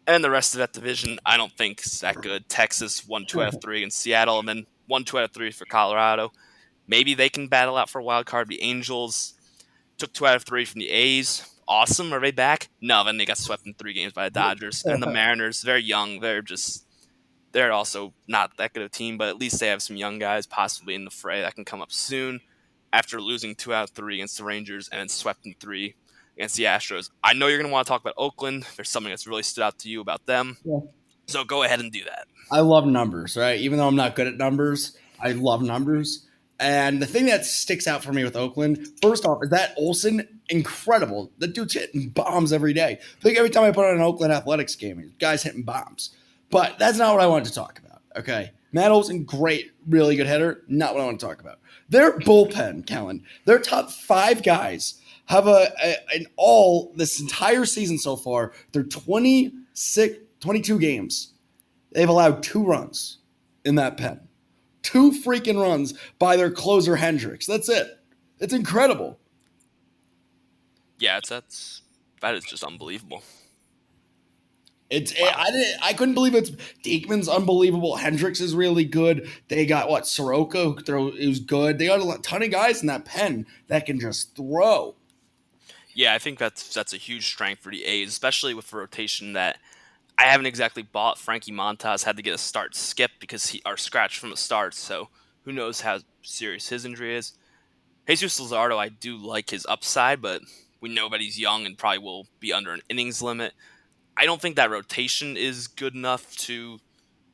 And the rest of that division, I don't think is that good. Texas won 2 out of 3 against Seattle, and then won 2 out of 3 for Colorado. Maybe they can battle out for a wild card. The Angels took 2 out of 3 from the A's. Awesome. Are they back? No, then they got swept in 3 games by the Dodgers. And the Mariners, they're young. They're also not that good of a team, but at least they have some young guys possibly in the fray that can come up soon after losing 2 out of 3 against the Rangers and then swept in 3 against the Astros. I know you're going to want to talk about Oakland. There's something that's really stood out to you about them. Yeah. So go ahead and do that. I love numbers, right? Even though I'm not good at numbers, I love numbers. And the thing that sticks out for me with Oakland, first off, is that Olsen, incredible. The dude's hitting bombs every day. I think every time I put on an Oakland Athletics game, guy's hitting bombs. But that's not what I wanted to talk about, okay? Matt Olsen, great, really good hitter. Not what I want to talk about. Their bullpen, Kellen, their top 5 guys have in all this entire season so far, they're 22 games. They've allowed 2 runs in that pen. 2 freaking runs by their closer Hendricks. That's it. It's incredible. Yeah, that is just unbelievable. Wow. I couldn't believe it's Diekman's unbelievable. Hendricks is really good. They got Soroka who's good. They got a ton of guys in that pen that can just throw. Yeah, I think that's a huge strength for the A's, especially with the rotation that I haven't exactly bought. Frankie Montas had to get a start skip because he are scratched from the start, so who knows how serious his injury is. Jesus Luzardo, I do like his upside, but we know that he's young and probably will be under an innings limit. I don't think that rotation is good enough to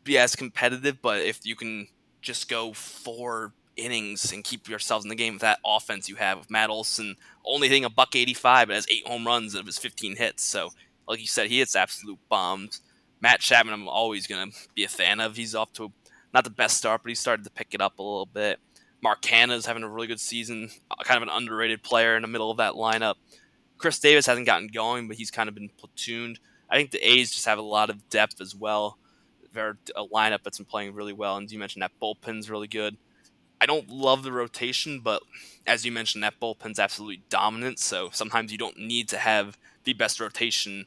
be as competitive, but if you can just go 4 innings and keep yourselves in the game with that offense you have with Matt Olson only hitting a buck 85, but has 8 home runs out of his 15 hits. So, like you said, he hits absolute bombs. Matt Chapman, I'm always going to be a fan of. He's off to not the best start, but he started to pick it up a little bit. Mark Hanna's having a really good season, kind of an underrated player in the middle of that lineup. Chris Davis hasn't gotten going, but he's kind of been platooned. I think the A's just have a lot of depth as well. They're a lineup that's been playing really well, and you mentioned that bullpen's really good. I don't love the rotation, but as you mentioned, that bullpen's absolutely dominant, so sometimes you don't need to have the best rotation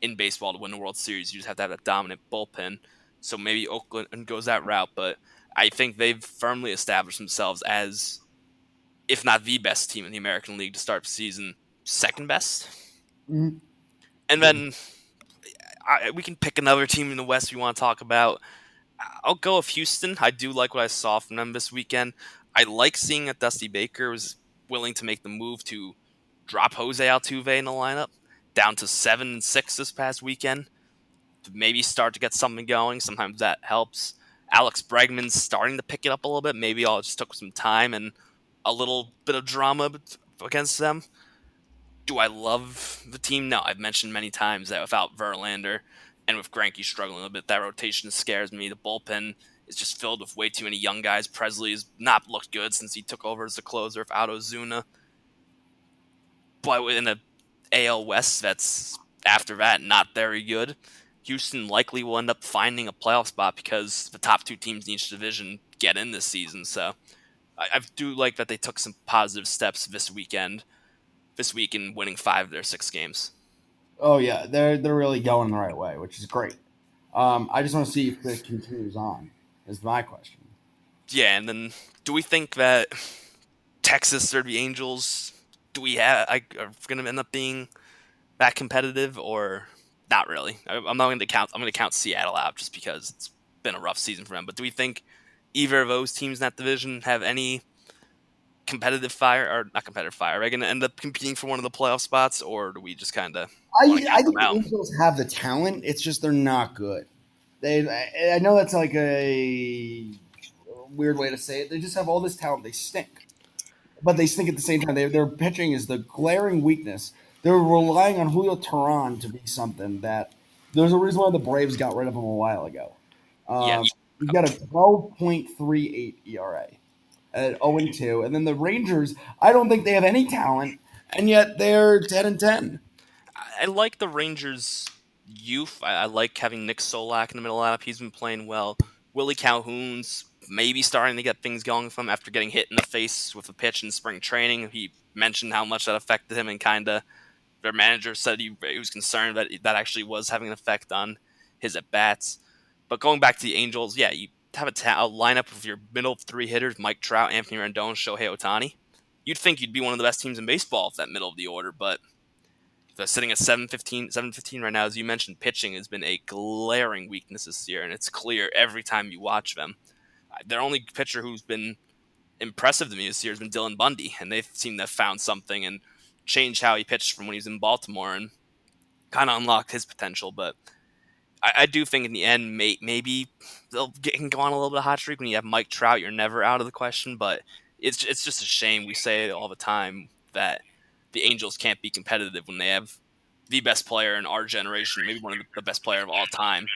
in baseball to win the World Series. You just have to have that dominant bullpen. So maybe Oakland goes that route, but I think they've firmly established themselves as, if not the best team in the American League to start the season, second best. Mm-hmm. And then we can pick another team in the West we want to talk about. I'll go with Houston. I do like what I saw from them this weekend. I like seeing that Dusty Baker was willing to make the move to drop Jose Altuve in the lineup down to 7-6 this past weekend to maybe start to get something going. Sometimes that helps. Alex Bregman's starting to pick it up a little bit. Maybe all just took some time and a little bit of drama against them. Do I love the team? No, I've mentioned many times that without Verlander and with Greinke struggling a bit, that rotation scares me. The bullpen is just filled with way too many young guys. Presley has not looked good since he took over as the closer with Ozuna. But in a AL West that's after that not very good, Houston likely will end up finding a playoff spot because the top two teams in each division get in this season. So I do like that they took some positive steps this week in winning 5 of their 6 games. Oh yeah, they're really going the right way, which is great. I just want to see if it continues on. Is my question. Yeah, and then do we think that Texas or the Angels are going to end up being that competitive or not really? I'm not going to count. I'm going to count Seattle out just because it's been a rough season for them. But do we think either of those teams in that division have any competitive fire or not competitive fire? Are they going to end up competing for one of the playoff spots, or do we just kind of want to I count them think the out? Angels have the talent. It's just they're not good. I know that's like a weird way to say it. They just have all this talent. They stink, but they stink at the same time. Their pitching is the glaring weakness. They're relying on Julio Teheran to be something that there's a reason why the Braves got rid of him a while ago. Yeah. He's got a 12.38 ERA at 0-2, and then the Rangers. I don't think they have any talent, and yet they're 10-10. I like the Rangers' youth. I like having Nick Solak in the middle lineup. He's been playing well. Willie Calhoun's maybe starting to get things going from him after getting hit in the face with a pitch in spring training. He mentioned how much that affected him, and kind of their manager said he was concerned that that actually was having an effect on his at bats. But going back to the Angels, yeah, you have a lineup of your middle three hitters: Mike Trout, Anthony Rendon, Shohei Ohtani. You'd think you'd be one of the best teams in baseball if that middle of the order, but they're sitting at 7-15 right now. As you mentioned, pitching has been a glaring weakness this year, and it's clear every time you watch them. Their only pitcher who's been impressive to me this year has been Dylan Bundy, and they seem to have found something and changed how he pitched from when he was in Baltimore and kind of unlocked his potential. But I do think in the end, maybe can go on a little bit of hot streak. When you have Mike Trout, you're never out of the question. But it's just a shame. We say it all the time that the Angels can't be competitive when they have the best player in our generation, maybe one of the best player of all time,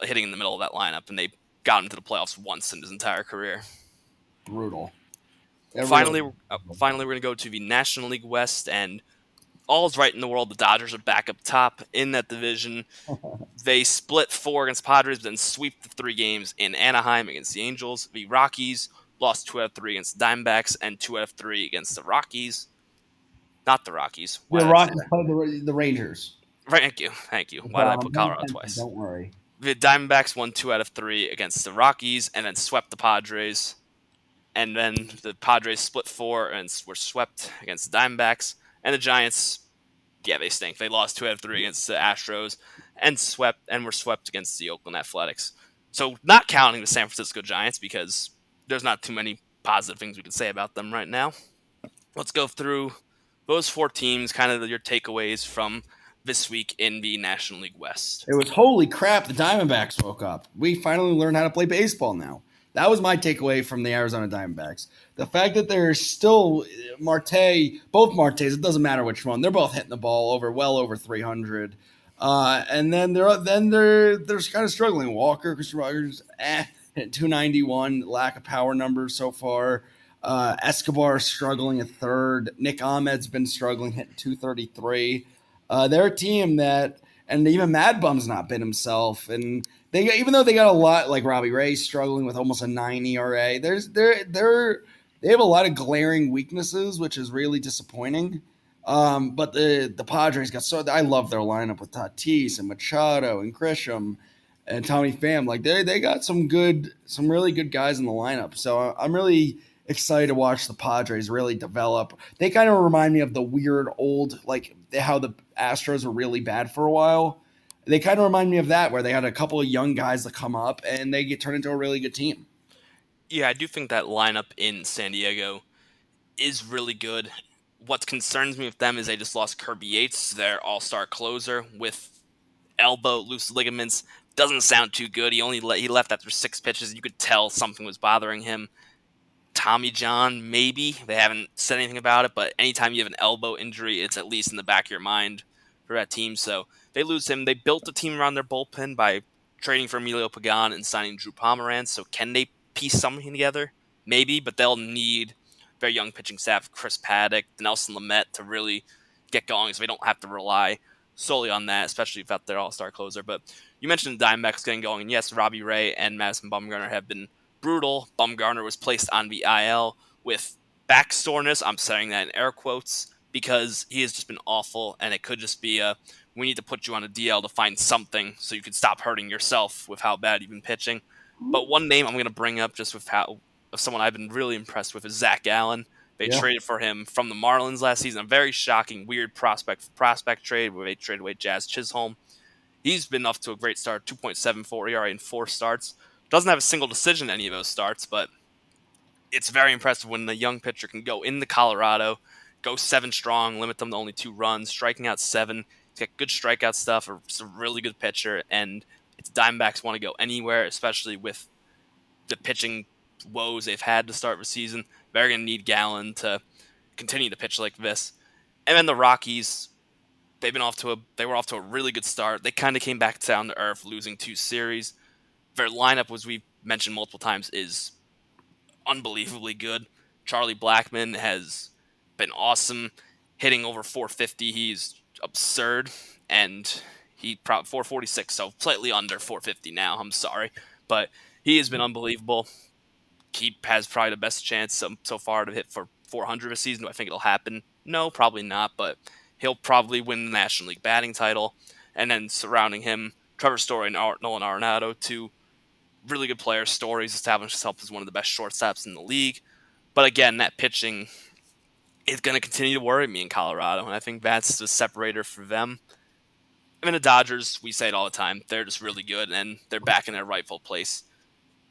hitting in the middle of that lineup, and they got into the playoffs once in his entire career. Brutal. It really. Finally, finally, we're going to go to the National League West, and all's right in the world. The Dodgers are back up top in that division. They split 4 against Padres, then sweep the 3 games in Anaheim against the Angels. The Rockies lost 2 out of 3 against the Diamondbacks and 2 out of 3 against the Rockies. Not the Rockies. Why The did I say Rockies that? play the Rangers. Right, thank you. No Why did I problem. put No Colorado offense, twice? don't worry. The Diamondbacks won 2 out of 3 against the Rockies and then swept the Padres. And then the Padres split 4 and were swept against the Diamondbacks. And the Giants, yeah, they stink. They lost 2 out of 3 against the Astros and were swept against the Oakland Athletics. So not counting the San Francisco Giants because there's not too many positive things we can say about them right now. Let's go through those 4 teams, kind of your takeaways from this week in the National League West. It was holy crap. The Diamondbacks woke up. We finally learned how to play baseball now. That was my takeaway from the Arizona Diamondbacks. The fact that they're still both Martes, it doesn't matter which one. They're both hitting the ball well over 300. And then they're kind of struggling. Walker, Christian Rogers, hit 291, lack of power numbers so far. Escobar struggling at third. Nick Ahmed's been struggling, hitting 233. They're a team that, and even Mad Bum's not been himself. And even though they got a lot, like Robbie Ray struggling with almost a 9 ERA, they have a lot of glaring weaknesses, which is really disappointing. But the Padres I love their lineup with Tatis and Machado and Grisham and Tommy Pham. Like they got some really good guys in the lineup. So I'm really excited to watch the Padres really develop. They kind of remind me of the weird old, like how the Astros were really bad for a while. They kind of remind me of that, where they had a couple of young guys that come up and they get turned into a really good team. Yeah, I do think that lineup in San Diego is really good. What concerns me with them is they just lost Kirby Yates, their all-star closer, with elbow loose ligaments. Doesn't sound too good. He left after 6 pitches. You could tell something was bothering him. Tommy John, maybe. They haven't said anything about it, but anytime you have an elbow injury, it's at least in the back of your mind for that team. So they lose him. They built the team around their bullpen by trading for Emilio Pagan and signing Drew Pomeranz. So can they piece something together? Maybe, but they'll need very young pitching staff, Chris Paddock, Nelson Lamette to really get going so they don't have to rely solely on that, especially without their all-star closer. But you mentioned the Diamondbacks getting going, and yes, Robbie Ray and Madison Bumgarner have been brutal. Bumgarner was placed on the IL with back soreness. I'm saying that in air quotes because he has just been awful, and it could just be a we need to put you on a DL to find something so you can stop hurting yourself with how bad you've been pitching. But one name I'm going to bring up just with how of someone I've been really impressed with is Zach Allen. They Yeah. traded for him from the Marlins last season. A very shocking, weird prospect trade where they traded away Jazz Chisholm. He's been off to a great start, 2.74 ERA in 4 starts. Doesn't have a single decision in any of those starts, but it's very impressive when the young pitcher can go into Colorado, go 7 strong, limit them to only 2 runs, striking out 7. He's got good strikeout stuff, he's a really good pitcher, and it's Diamondbacks want to go anywhere, especially with the pitching woes they've had to start the season. They're going to need Gallen to continue to pitch like this. And then the Rockies, they were off to a really good start. They kind of came back down to earth, losing 2 series. Their lineup, as we mentioned multiple times, is unbelievably good. Charlie Blackmon has been awesome, hitting over 450. He's absurd, and he probably 446, so slightly under 450 now. I'm sorry, but he has been unbelievable. He has probably the best chance so far to hit for 400 a season. Do I think it'll happen? No, probably not, but he'll probably win the National League batting title. And then surrounding him, Trevor Story and Nolan Arenado, two really good players. Story's established himself as one of the best shortstops in the league. But again, that pitching is going to continue to worry me in Colorado, and I think that's the separator for them. I mean, the Dodgers, we say it all the time, they're just really good, and they're back in their rightful place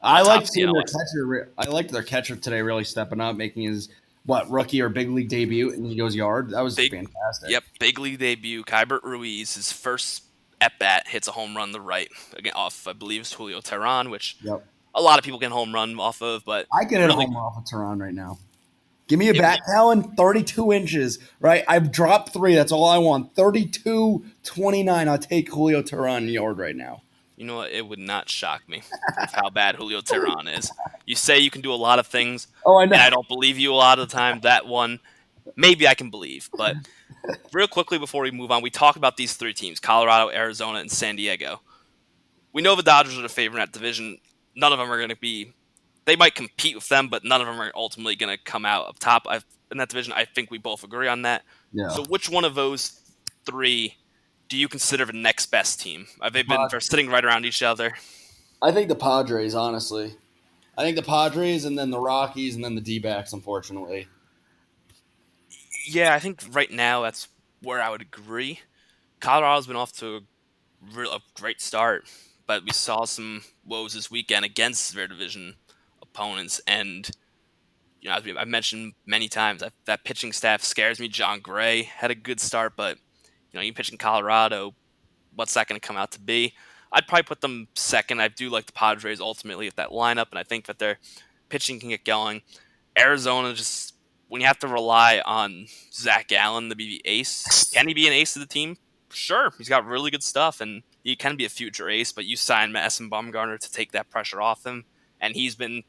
I atop like the seeing NL their West. catcher. I liked their catcher today really stepping up, making his rookie or big league debut, and he goes yard. That was Big, fantastic. yep, big league debut. Kybert Ruiz, his first at bat, hits a home run the right again off, I believe, it's Julio Teheran, which Yep. a lot of people can home run off of, but I could hit a really, home run off of Tehran right now. Give me a it, bat, Talon, 32 inches, right? I've dropped 3. That's all I want. 32, 29. I'll take Julio Tehran yard right now. you know what? It would not shock me with how bad Julio Teheran is. You say you can do a lot of things, Oh, I and know. I don't believe you a lot of the time. That one, maybe I can believe. But real quickly before we move on, we talk about these 3 teams: Colorado, Arizona, and San Diego. We know the Dodgers are the favorite in that division. None of them are going to be. They might compete with them, but none of them are ultimately going to come out up top in that division. I think we both agree on that. Yeah. So, which one of those 3 do you consider the next best team? Have they been? They're sitting right around each other. I think the Padres, honestly. I think the Padres and then the Rockies and then the D backs, unfortunately. Yeah, I think right now that's where I would agree. Colorado's been off to a great start, but we saw some woes this weekend against their division opponents. And, as I've mentioned many times, that pitching staff scares me. John Gray had a good start, but, you pitch in Colorado, what's that going to come out to be? I'd probably put them second. I do like the Padres ultimately at that lineup, and I think that their pitching can get going. Arizona, just when you have to rely on Zach Allen to be the ace, can he be an ace of the team? Sure, he's got really good stuff, and he can be a future ace. But you sign Madison Bumgarner to take that pressure off him, and he's been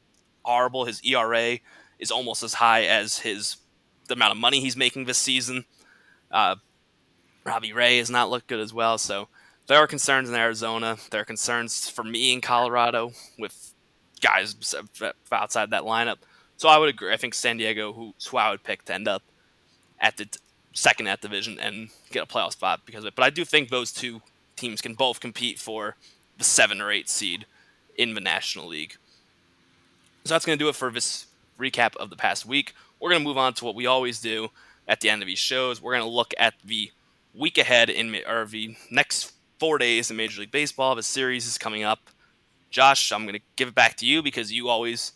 horrible. His ERA is almost as high as the amount of money he's making this season. Uh, Robbie Ray has not looked good as well, so there are concerns in Arizona. There are concerns for me in Colorado with guys outside that lineup. So I would agree. I think San Diego, who I would pick to end up at the second at division and get a playoff spot because of it. But I do think those 2 teams can both compete for the 7 or 8 seed in the National League. So that's going to do it for this recap of the past week. We're going to move on to what we always do at the end of these shows. We're going to look at the week ahead or the next 4 days in Major League Baseball. The series is coming up. Josh, I'm going to give it back to you because you always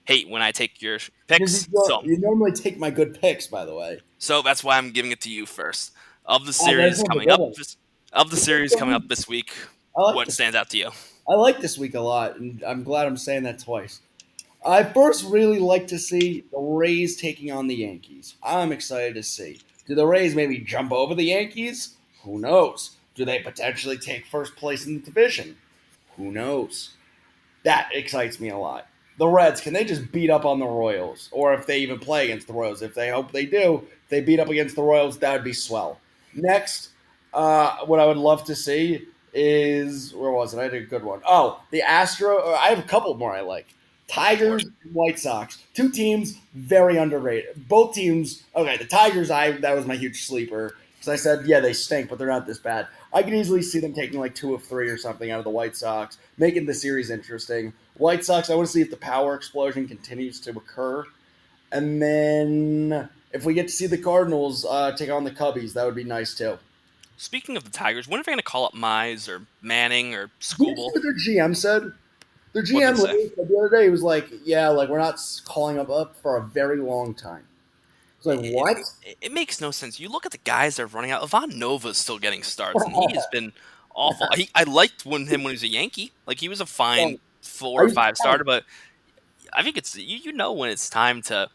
hate when I take your Because picks. So, you normally take my good picks, by the way. so that's why I'm giving it to you first. Of the Oh, there's series one, a coming good up, one. of the This one's series for coming up me. this week, I like what this. stands out to you? I like this week a lot, and I'm glad I'm saying that twice. I first really like to see the Rays taking on the Yankees. I'm excited to see. Do the Rays maybe jump over the Yankees? Who knows? Do they potentially take first place in the division? Who knows? That excites me a lot. The Reds, can they just beat up on the Royals? Or if they even play against the Royals, if they hope they do, if they beat up against the Royals, that would be swell. Next, what I would love to see is where was it? I had a good one. Oh, the Astro. I have a couple more I like. Of course. Tigers and White Sox. Two teams very underrated. Both teams. Okay, the Tigers. I that was my huge sleeper because I said yeah they stink, but they're not this bad. I could easily see them taking like two of three or something out of the White Sox, making the series interesting. White Sox. I want to see if the power explosion continues to occur, and then if we get to see the Cardinals take on the Cubbies, that would be nice too. Speaking of the Tigers, when are they going to call up Mize or Manning or Did you see Scooble? what their GM said? Their What did GM they say? literally said the other day, he was like, "Yeah, like we're not calling up for a very long time." It's like, It, what? it makes no sense. You look at the guys that are running out. Ivan Nova's still getting starts, and he has been awful. I liked when he was a Yankee. Like he was a fine Well, four I or used to five starter, but I think it's you know when it's time to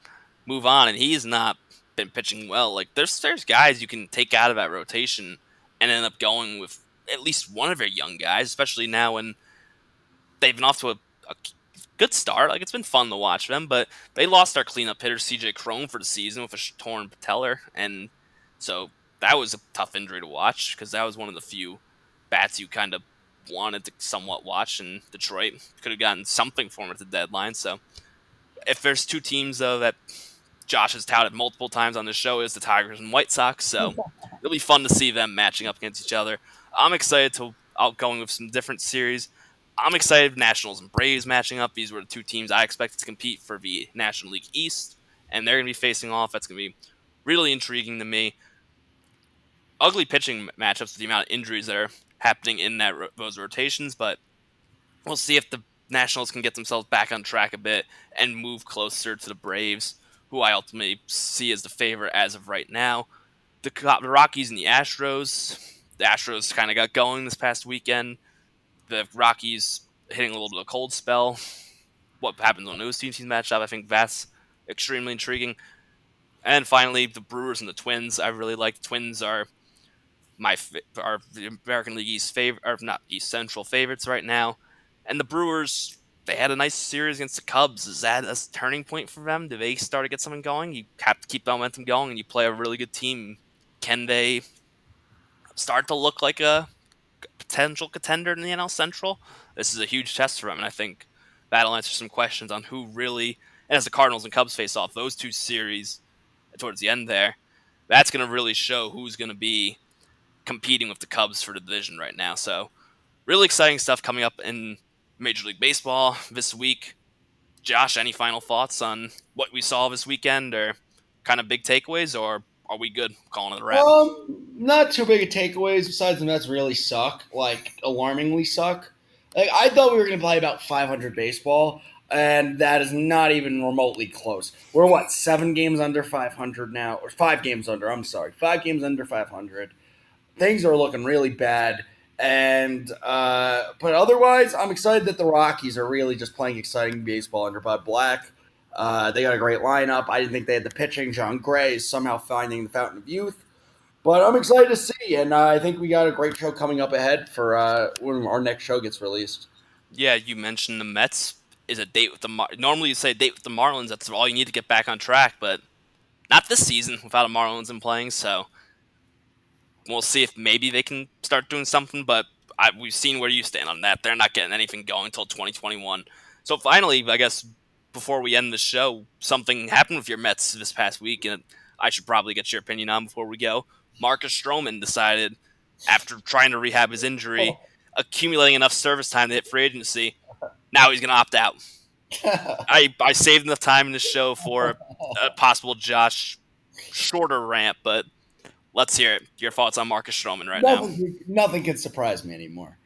move on, and he's not been pitching well. Like there's guys you can take out of that rotation and end up going with at least one of their young guys, especially now when they've been off to a good start. Like it's been fun to watch them, but they lost their cleanup hitter CJ Crone for the season with a torn patellar, and so that was a tough injury to watch because that was one of the few bats you kind of wanted to somewhat watch. And Detroit could have gotten something for him at the deadline. So if there's two teams though that Josh has touted multiple times on this show is the Tigers and White Sox. So it'll be fun to see them matching up against each other. I'm excited to outgoing with some different series. I'm excited Nationals and Braves matching up. These were the two teams I expected to compete for the National League East, and they're going to be facing off. That's going to be really intriguing to me. Ugly pitching matchups with the amount of injuries that are happening in those rotations, but we'll see if the Nationals can get themselves back on track a bit and move closer to the Braves, who I ultimately see as the favorite as of right now. The Rockies and the Astros. The Astros kind of got going this past weekend. The Rockies hitting a little bit of a cold spell. What happens when those two teams match up? I think that's extremely intriguing. And finally, the Brewers and the Twins. I really like. Twins are are the American League East favorite, or not East Central favorites right now. And the Brewers, they had a nice series against the Cubs. Is that a turning point for them? Do they start to get something going? You have to keep the momentum going, and you play a really good team. Can they start to look like a potential contender in the NL Central? This is a huge test for them, and I think that'll answer some questions on who really. And as the Cardinals and Cubs face off, those two series towards the end there, that's going to really show who's going to be competing with the Cubs for the division right now. So, really exciting stuff coming up in Major League Baseball this week. Josh, any final thoughts on what we saw this weekend or kind of big takeaways, or are we good calling it a wrap? Not too big of takeaways. Besides the Mets really suck, like alarmingly suck. Like I thought we were going to play about 500 baseball, and that is not even remotely close. We're what 7 games under 500 now, or 5 games under. I'm sorry, 5 games under 500. Things are looking really bad, and but otherwise, I'm excited that the Rockies are really just playing exciting baseball under Bud Black. They got a great lineup. I didn't think they had the pitching. John Gray is somehow finding the fountain of youth. But I'm excited to see, and I think we got a great show coming up ahead for when our next show gets released. Yeah, you mentioned the Mets is a date with the normally you say date with the Marlins. That's all you need to get back on track, but not this season without a Marlins in playing. So we'll see if maybe they can start doing something. But we've seen where you stand on that. They're not getting anything going until 2021. So finally, I guess before we end the show, something happened with your Mets this past week, and I should probably get your opinion on before we go. Marcus Stroman decided, after trying to rehab his injury, accumulating enough service time to hit free agency, now he's going to opt out. I saved enough time in the show for a possible Josh shorter rant, but Let's hear it. Your thoughts on Marcus Stroman right now. Nothing can surprise me anymore.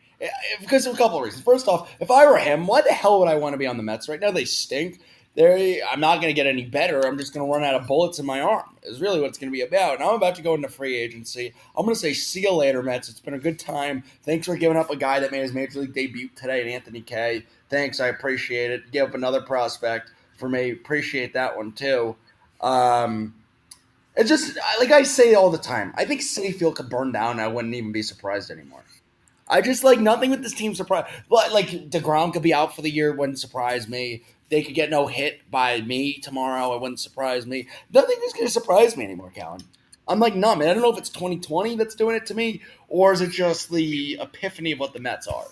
Because of a couple of reasons. First off, if I were him, why the hell would I want to be on the Mets right now? They stink. I'm not going to get any better. I'm just going to run out of bullets in my arm. Is really what it's going to be about. And I'm about to go into free agency. I'm going to say, see you later, Mets. It's been a good time. Thanks for giving up a guy that made his major league debut today, Anthony Kay. Thanks, I appreciate it. Give up another prospect for me. Appreciate that one too. It's just like I say all the time. I think Citi Field could burn down. And I wouldn't even be surprised anymore. I just like nothing with this team surprise. But like DeGrom could be out for the year, wouldn't surprise me. They could get no hit by me tomorrow. It wouldn't surprise me. Nothing is going to surprise me anymore, Callan. I'm like numb. And I don't know if it's 2020 that's doing it to me, or is it just the epiphany of what the Mets are.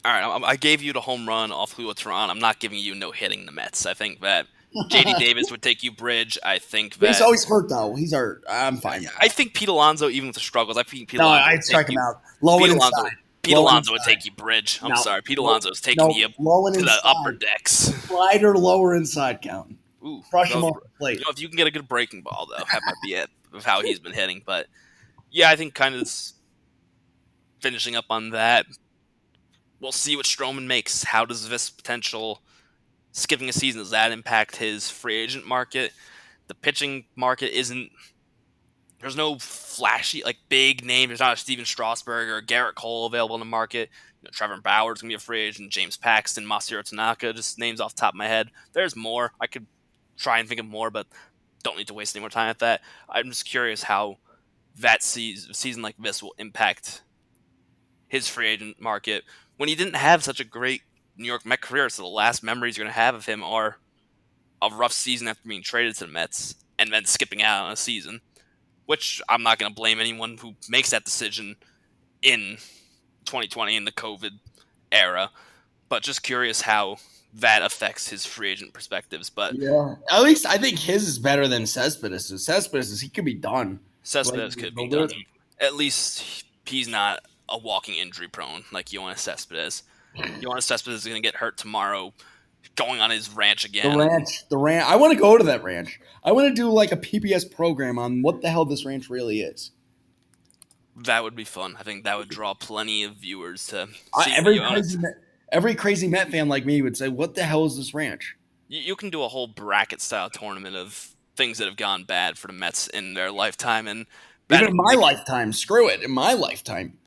All right, I gave you the home run off Julio Teheran. I'm not giving you no hitting the Mets. I think that JD Davis would take you bridge. I think He's that always hurt though. He's hurt. I'm fine. I think Pete Alonso, even with the struggles, I think Pete No, Alonso I'd would strike take him you. out. Low Pete and Alonso, inside. Pete Low and Alonso would inside. take you bridge. I'm No. sorry, Pete No. Alonso is taking you Low and to the upper inside. decks. Slider lower inside count. Ooh, Crush no, him off the plate. if you can get a good breaking ball, though, that might be it of how he's been hitting. But yeah, I think kind of finishing up on that. We'll see what Stroman makes. How does this potential skipping a season, does that impact his free agent market? The pitching market isn't. There's no flashy, like big name. There's not a Steven Strasburg or Garrett Cole available in the market. Trevor Bauer's gonna be a free agent. James Paxton, Masahiro Tanaka, just names off the top of my head. There's more. I could try and think of more, but don't need to waste any more time at that. I'm just curious how that season like this will impact his free agent market when he didn't have such a great New York Met career. So the last memories you're going to have of him are a rough season after being traded to the Mets and then skipping out on a season, which I'm not going to blame anyone who makes that decision in 2020 in the COVID era, but just curious how that affects his free agent perspectives. But Yeah. At least I think his is better than Cespedes'. Cespedes', he could be done. Cespedes could be done. At least he's not a walking injury prone like Yoenis Cespedes. Yoenis Cespedes is going to get hurt tomorrow going on his ranch again. The ranch. I want to go to that ranch. I want to do like a PBS program on what the hell this ranch really is. That would be fun. I think that would draw plenty of viewers to see every crazy Met fan like me would say, "What the hell is this ranch?" You can do a whole bracket style tournament of things that have gone bad for the Mets in their lifetime, and even in my lifetime. Screw it, in my lifetime.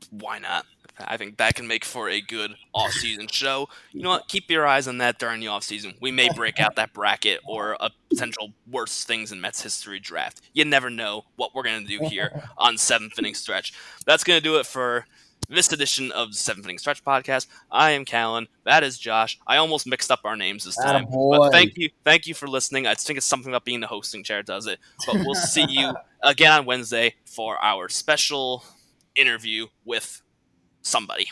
Why not? I think that can make for a good off-season show. You know what? Keep your eyes on that during the off-season. We may break out that bracket or a potential worst things in Mets history draft. You never know what we're going to do here on 7th Inning Stretch. That's going to do it for this edition of the 7th Inning Stretch podcast. I am Callan. That is Josh. I almost mixed up our names this time. But thank you for listening. I think it's something about being the hosting chair does it. But we'll see you again on Wednesday for our special interview with somebody.